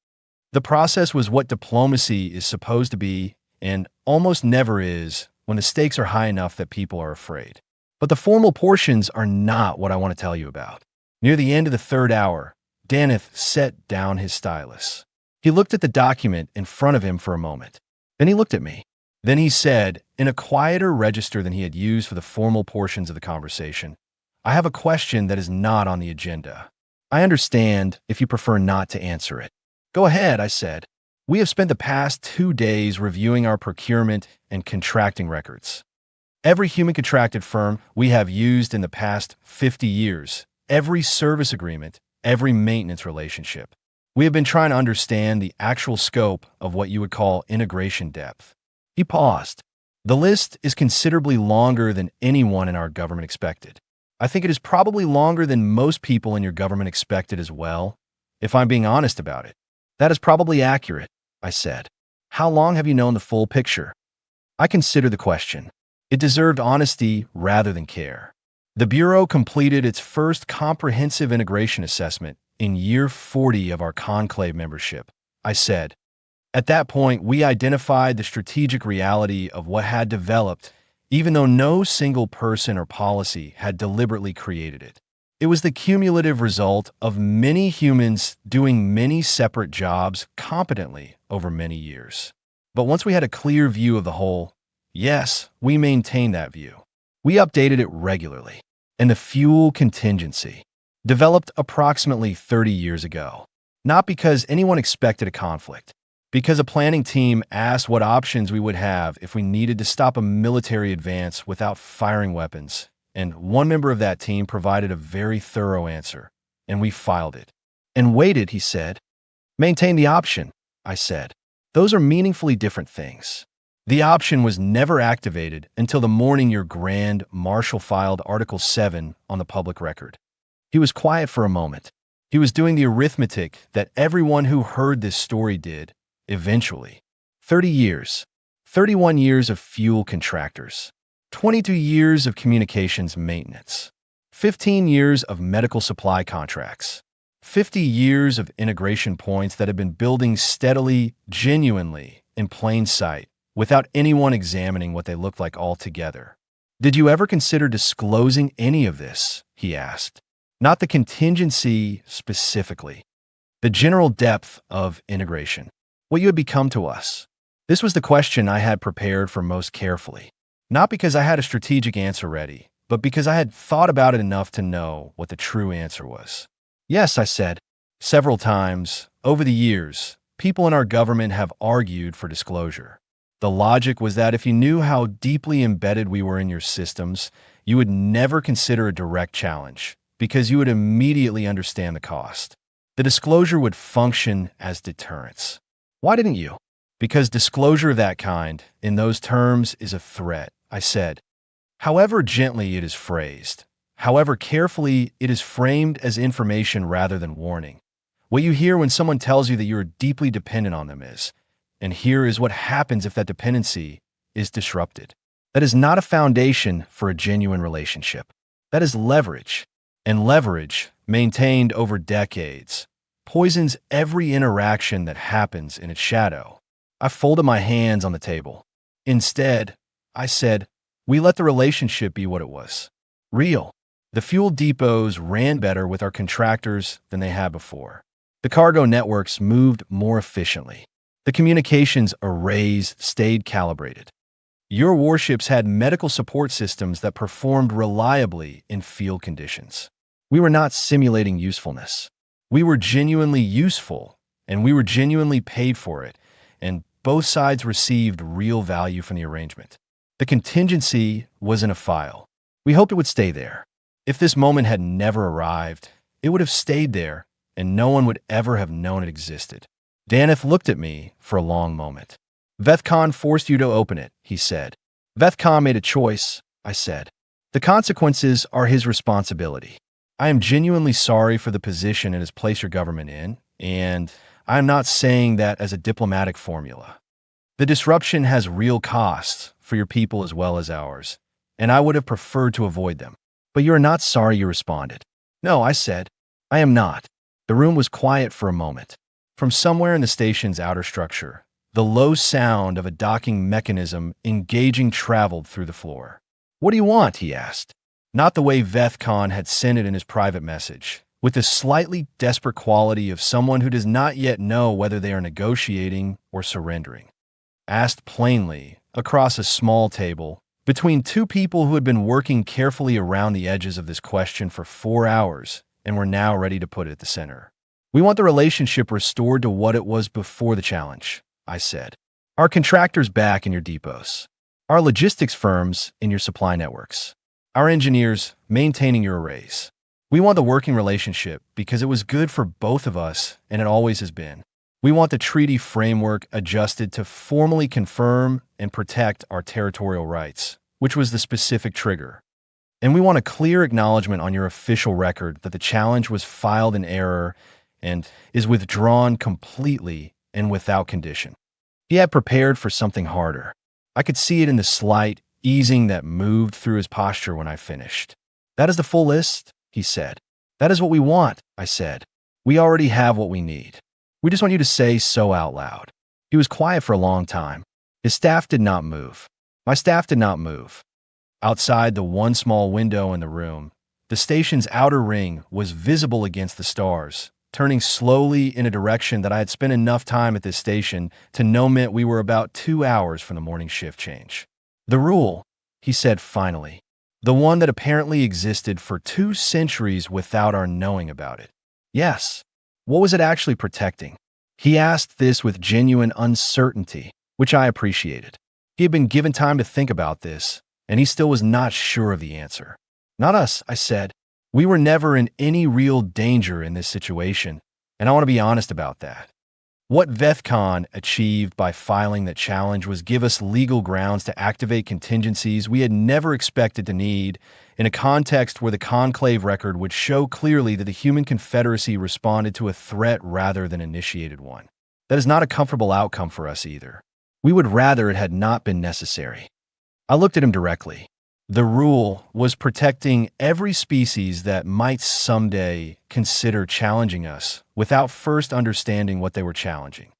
The process was what diplomacy is supposed to be and almost never is when the stakes are high enough that people are afraid. But the formal portions are not what I want to tell you about. Near the end of the 3rd hour, Daneth set down his stylus. He looked at the document in front of him for a moment. Then he looked at me. Then he said, in a quieter register than he had used for the formal portions of the conversation, "I have a question that is not on the agenda. I understand if you prefer not to answer it." "Go ahead," I said. "We have spent the past 2 days reviewing our procurement and contracting records. Every human contracted firm we have used in the past 50 years, every service agreement, every maintenance relationship. We have been trying to understand the actual scope of what you would call integration depth." He paused. "The list is considerably longer than anyone in our government expected. I think it is probably longer than most people in your government expected as well, if I'm being honest about it." "That is probably accurate," I said. "How long have you known the full picture?" I considered the question. It deserved honesty rather than care. The Bureau completed its first comprehensive integration assessment in year 40 of our conclave membership, I said. At that point, we identified the strategic reality of what had developed, even though no single person or policy had deliberately created it. It was the cumulative result of many humans doing many separate jobs competently over many years. But once we had a clear view of the whole, yes, we maintained that view. We updated it regularly. And the fuel contingency developed approximately 30 years ago. Not because anyone expected a conflict, because a planning team asked what options we would have if we needed to stop a military advance without firing weapons, and one member of that team provided a very thorough answer, and we filed it. "And waited," he said. "Maintain the option," I said. "Those are meaningfully different things." The option was never activated until the morning your Grand Marshal filed Article 7 on the public record. He was quiet for a moment. He was doing the arithmetic that everyone who heard this story did, eventually. 30 years. 31 years of fuel contractors, 22 years of communications maintenance, 15 years of medical supply contracts, 50 years of integration points that have been building steadily, genuinely, in plain sight, without anyone examining what they look like altogether. Did you ever consider disclosing any of this? He asked. Not the contingency specifically, the general depth of integration, what you had become to us. This was the question I had prepared for most carefully, not because I had a strategic answer ready, but because I had thought about it enough to know what the true answer was. Yes, I said. Several times, over the years, people in our government have argued for disclosure. The logic was that if you knew how deeply embedded we were in your systems, you would never consider a direct challenge, because you would immediately understand the cost. The disclosure would function as deterrence. Why didn't you? Because disclosure of that kind, in those terms, is a threat, I said. However gently it is phrased, however carefully it is framed as information rather than warning. What you hear when someone tells you that you are deeply dependent on them is, and here is what happens if that dependency is disrupted. That is not a foundation for a genuine relationship. That is leverage. And leverage, maintained over decades, poisons every interaction that happens in its shadow. I folded my hands on the table. Instead, I said, we let the relationship be what it was. Real. The fuel depots ran better with our contractors than they had before. The cargo networks moved more efficiently. The communications arrays stayed calibrated. Your warships had medical support systems that performed reliably in field conditions. We were not simulating usefulness. We were genuinely useful, and we were genuinely paid for it, and both sides received real value from the arrangement. The contingency was in a file. We hoped it would stay there. If this moment had never arrived, it would have stayed there, and no one would ever have known it existed. Daneth looked at me for a long moment. Vethcon forced you to open it, he said. Vethcon made a choice, I said. The consequences are his responsibility. I am genuinely sorry for the position it has placed your government in, and I am not saying that as a diplomatic formula. The disruption has real costs for your people as well as ours, and I would have preferred to avoid them. But you are not sorry you responded. No, I said. I am not. The room was quiet for a moment. From somewhere in the station's outer structure, the low sound of a docking mechanism engaging traveled through the floor. What do you want? He asked. Not the way Vethcon had sent it in his private message, with the slightly desperate quality of someone who does not yet know whether they are negotiating or surrendering. Asked plainly, across a small table, between two people who had been working carefully around the edges of this question for 4 hours and were now ready to put it at the center. We want the relationship restored to what it was before the challenge, I said. Our contractors back in your depots. Our logistics firms in your supply networks. Our engineers maintaining your arrays. We want the working relationship because it was good for both of us, and it always has been. We want the treaty framework adjusted to formally confirm and protect our territorial rights, which was the specific trigger. And we want a clear acknowledgement on your official record that the challenge was filed in error and is withdrawn completely and without condition. He had prepared for something harder. I could see it in the slight easing that moved through his posture when I finished. That is the full list, he said. That is what we want, I said. We already have what we need. We just want you to say so out loud. He was quiet for a long time. His staff did not move. My staff did not move. Outside the one small window in the room, the station's outer ring was visible against the stars, turning slowly in a direction that I had spent enough time at this station to know meant we were about 2 hours from the morning shift change. The rule, he said finally, the one that apparently existed for 2 centuries without our knowing about it. Yes. What was it actually protecting? He asked this with genuine uncertainty, which I appreciated. He had been given time to think about this, and he still was not sure of the answer. Not us, I said. We were never in any real danger in this situation, and I want to be honest about that. What Vethcon achieved by filing that challenge was give us legal grounds to activate contingencies we had never expected to need in a context where the Conclave record would show clearly that the human confederacy responded to a threat rather than initiated one. That is not a comfortable outcome for us either. We would rather it had not been necessary. I looked at him directly. The rule was protecting every species that might someday consider challenging us without first understanding what they were challenging.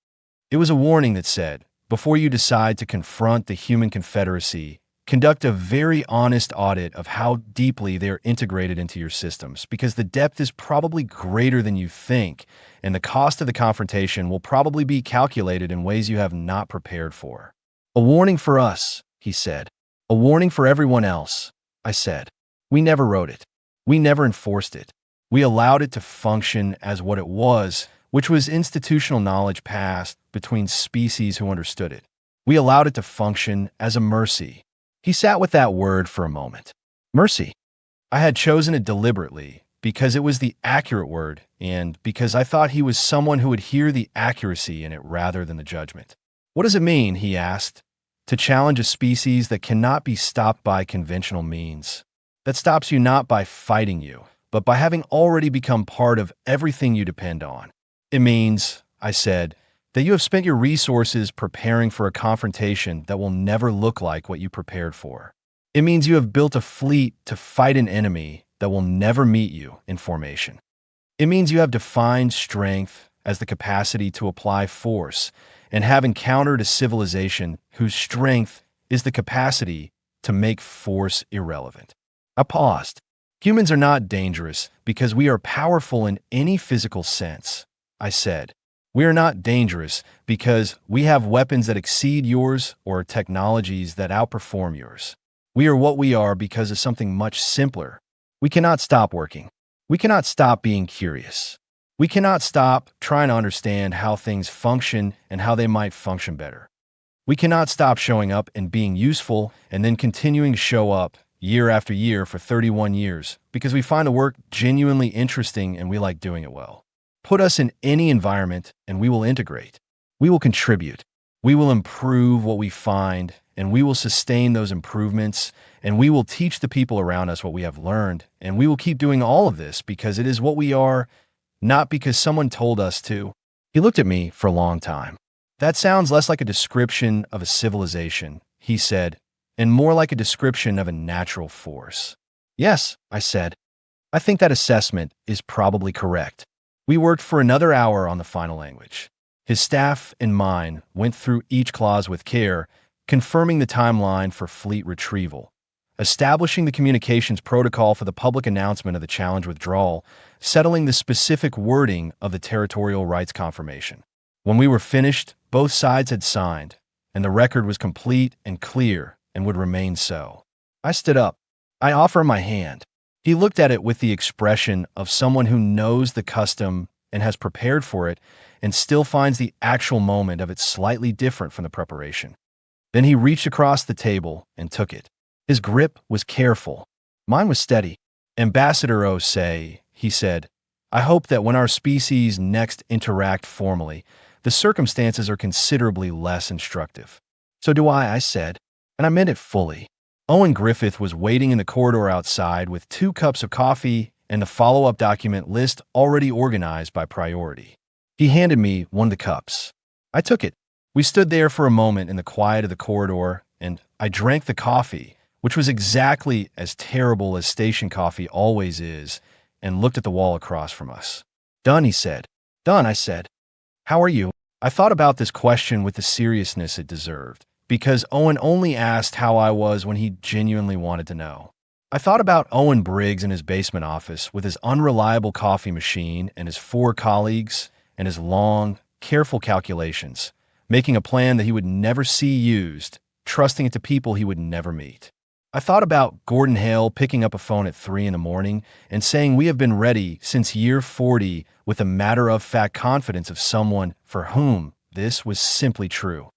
It was a warning that said, before you decide to confront the human confederacy, conduct a very honest audit of how deeply they are integrated into your systems, because the depth is probably greater than you think, and the cost of the confrontation will probably be calculated in ways you have not prepared for. A warning for us, he said. A warning for everyone else, I said. We never wrote it. We never enforced it. We allowed it to function as what it was, which was institutional knowledge passed between species who understood it. We allowed it to function as a mercy. He sat with that word for a moment. Mercy. I had chosen it deliberately because it was the accurate word and because I thought he was someone who would hear the accuracy in it rather than the judgment. What does it mean, he asked, to challenge a species that cannot be stopped by conventional means, that stops you not by fighting you, but by having already become part of everything you depend on? It means, I said, that you have spent your resources preparing for a confrontation that will never look like what you prepared for. It means you have built a fleet to fight an enemy that will never meet you in formation. It means you have defined strength as the capacity to apply force and have encountered a civilization whose strength is the capacity to make force irrelevant. I paused. Humans are not dangerous because we are powerful in any physical sense, I said. We are not dangerous because we have weapons that exceed yours or technologies that outperform yours. We are what we are because of something much simpler. We cannot stop working. We cannot stop being curious. We cannot stop trying to understand how things function and how they might function better. We cannot stop showing up and being useful and then continuing to show up year after year for 31 years because we find the work genuinely interesting and we like doing it well. Put us in any environment and we will integrate. We will contribute. We will improve what we find and we will sustain those improvements and we will teach the people around us what we have learned and we will keep doing all of this because it is what we are, not because someone told us to. He looked at me for a long time. That sounds less like a description of a civilization, he said, and more like a description of a natural force. Yes, I said. I think that assessment is probably correct. We worked for another hour on the final language. His staff and mine went through each clause with care, confirming the timeline for fleet retrieval, establishing the communications protocol for the public announcement of the challenge withdrawal, settling the specific wording of the territorial rights confirmation. When we were finished, both sides had signed, and the record was complete and clear and would remain so. I stood up. I offered my hand. He looked at it with the expression of someone who knows the custom and has prepared for it and still finds the actual moment of it slightly different from the preparation. Then he reached across the table and took it. His grip was careful. Mine was steady. Ambassador Osei, he said, I hope that when our species next interact formally, the circumstances are considerably less instructive. So do I said, and I meant it fully. Owen Griffith was waiting in the corridor outside with 2 cups of coffee and the follow-up document list already organized by priority. He handed me one of the cups. I took it. We stood there for a moment in the quiet of the corridor, and I drank the coffee, which was exactly as terrible as station coffee always is, and looked at the wall across from us. Done, he said. Done, I said. How are you? I thought about this question with the seriousness it deserved, because Owen only asked how I was when he genuinely wanted to know. I thought about Owen Briggs in his basement office with his unreliable coffee machine and his 4 colleagues and his long, careful calculations, making a plan that he would never see used, trusting it to people he would never meet. I thought about Gordon Hale picking up a phone at 3 in the morning and saying we have been ready since year 40 with a matter-of-fact confidence of someone for whom this was simply true.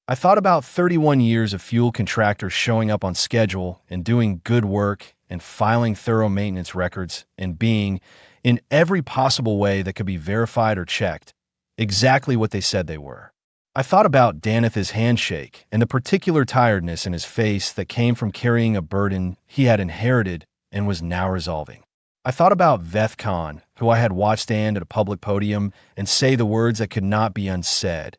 I thought about 31 years of fuel contractors showing up on schedule and doing good work and filing thorough maintenance records and being, in every possible way that could be verified or checked, exactly what they said they were. I thought about Danith's handshake and the particular tiredness in his face that came from carrying a burden he had inherited and was now resolving. I thought about Veth Khan, who I had watched stand at a public podium and say the words that could not be unsaid,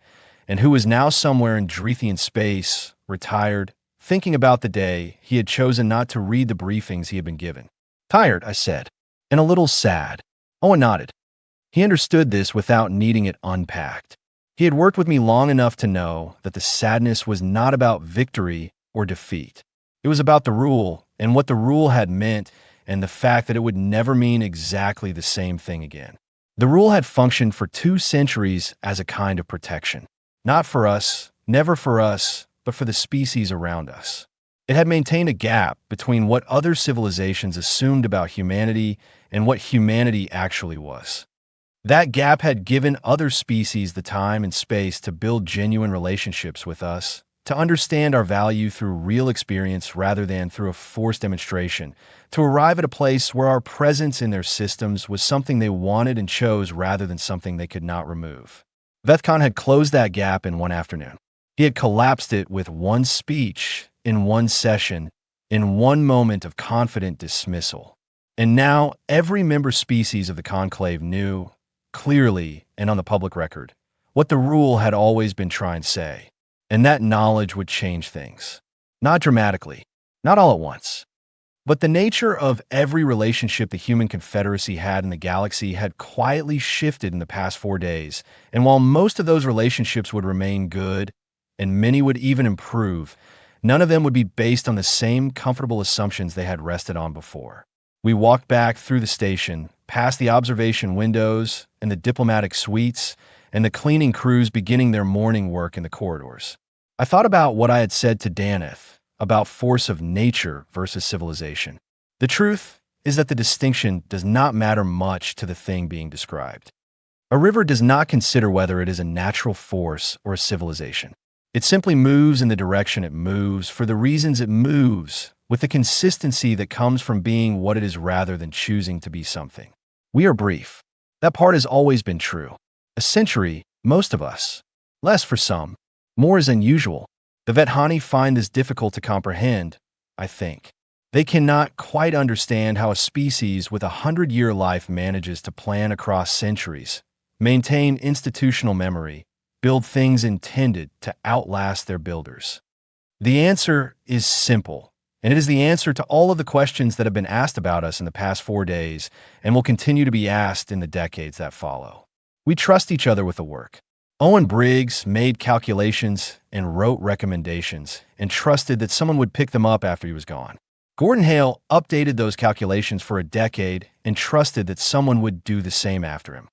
and who was now somewhere in Drethian space, retired, thinking about the day he had chosen not to read the briefings he had been given. "Tired," I said, "and a little sad." Owen nodded. He understood this without needing it unpacked. He had worked with me long enough to know that the sadness was not about victory or defeat. It was about the rule and what the rule had meant, and the fact that it would never mean exactly the same thing again. The rule had functioned for 2 centuries as a kind of protection. Not for us, never for us, but for the species around us. It had maintained a gap between what other civilizations assumed about humanity and what humanity actually was. That gap had given other species the time and space to build genuine relationships with us, to understand our value through real experience rather than through a forced demonstration, to arrive at a place where our presence in their systems was something they wanted and chose rather than something they could not remove. Vethkon had closed that gap in one afternoon. He had collapsed it with one speech, in one session, in one moment of confident dismissal. And now every member species of the conclave knew, clearly and on the public record, what the rule had always been trying to say. And that knowledge would change things. Not dramatically, not all at once. But the nature of every relationship the human confederacy had in the galaxy had quietly shifted in the past 4 days, and while most of those relationships would remain good, and many would even improve, none of them would be based on the same comfortable assumptions they had rested on before. We walked back through the station, past the observation windows and the diplomatic suites, and the cleaning crews beginning their morning work in the corridors. I thought about what I had said to Daneth about force of nature versus civilization. The truth is that the distinction does not matter much to the thing being described. A river does not consider whether it is a natural force or a civilization. It simply moves in the direction it moves for the reasons it moves, with the consistency that comes from being what it is rather than choosing to be something. We are brief. That part has always been true. A century, most of us. Less for some. More is unusual. The Vethani find this difficult to comprehend, I think. They cannot quite understand how a species with 100-year life manages to plan across centuries, maintain institutional memory, build things intended to outlast their builders. The answer is simple, and it is the answer to all of the questions that have been asked about us in the past 4 days and will continue to be asked in the decades that follow. We trust each other with the work. Owen Briggs made calculations and wrote recommendations and trusted that someone would pick them up after he was gone. Gordon Hale updated those calculations for a decade and trusted that someone would do the same after him.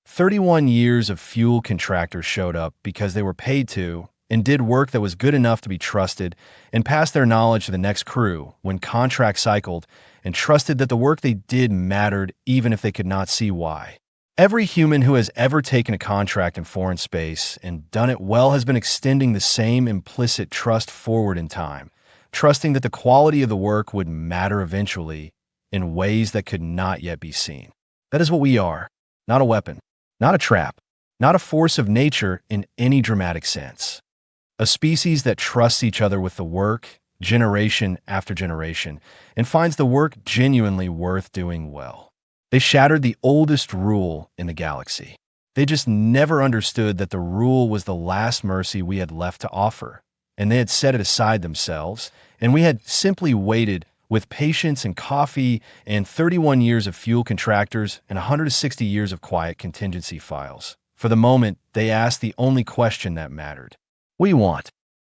31 years of fuel contractors showed up because they were paid to and did work that was good enough to be trusted and passed their knowledge to the next crew when contracts cycled and trusted that the work they did mattered even if they could not see why. Every human who has ever taken a contract in foreign space and done it well has been extending the same implicit trust forward in time, trusting that the quality of the work would matter eventually in ways that could not yet be seen. That is what we are, not a weapon, not a trap, not a force of nature in any dramatic sense. A species that trusts each other with the work, generation after generation, and finds the work genuinely worth doing well. They shattered the oldest rule in the galaxy. They just never understood that the rule was the last mercy we had left to offer, and they had set it aside themselves, and we had simply waited with patience and coffee and 31 years of fuel contractors and 160 years of quiet contingency files. For the moment, they asked the only question that mattered. What do you want?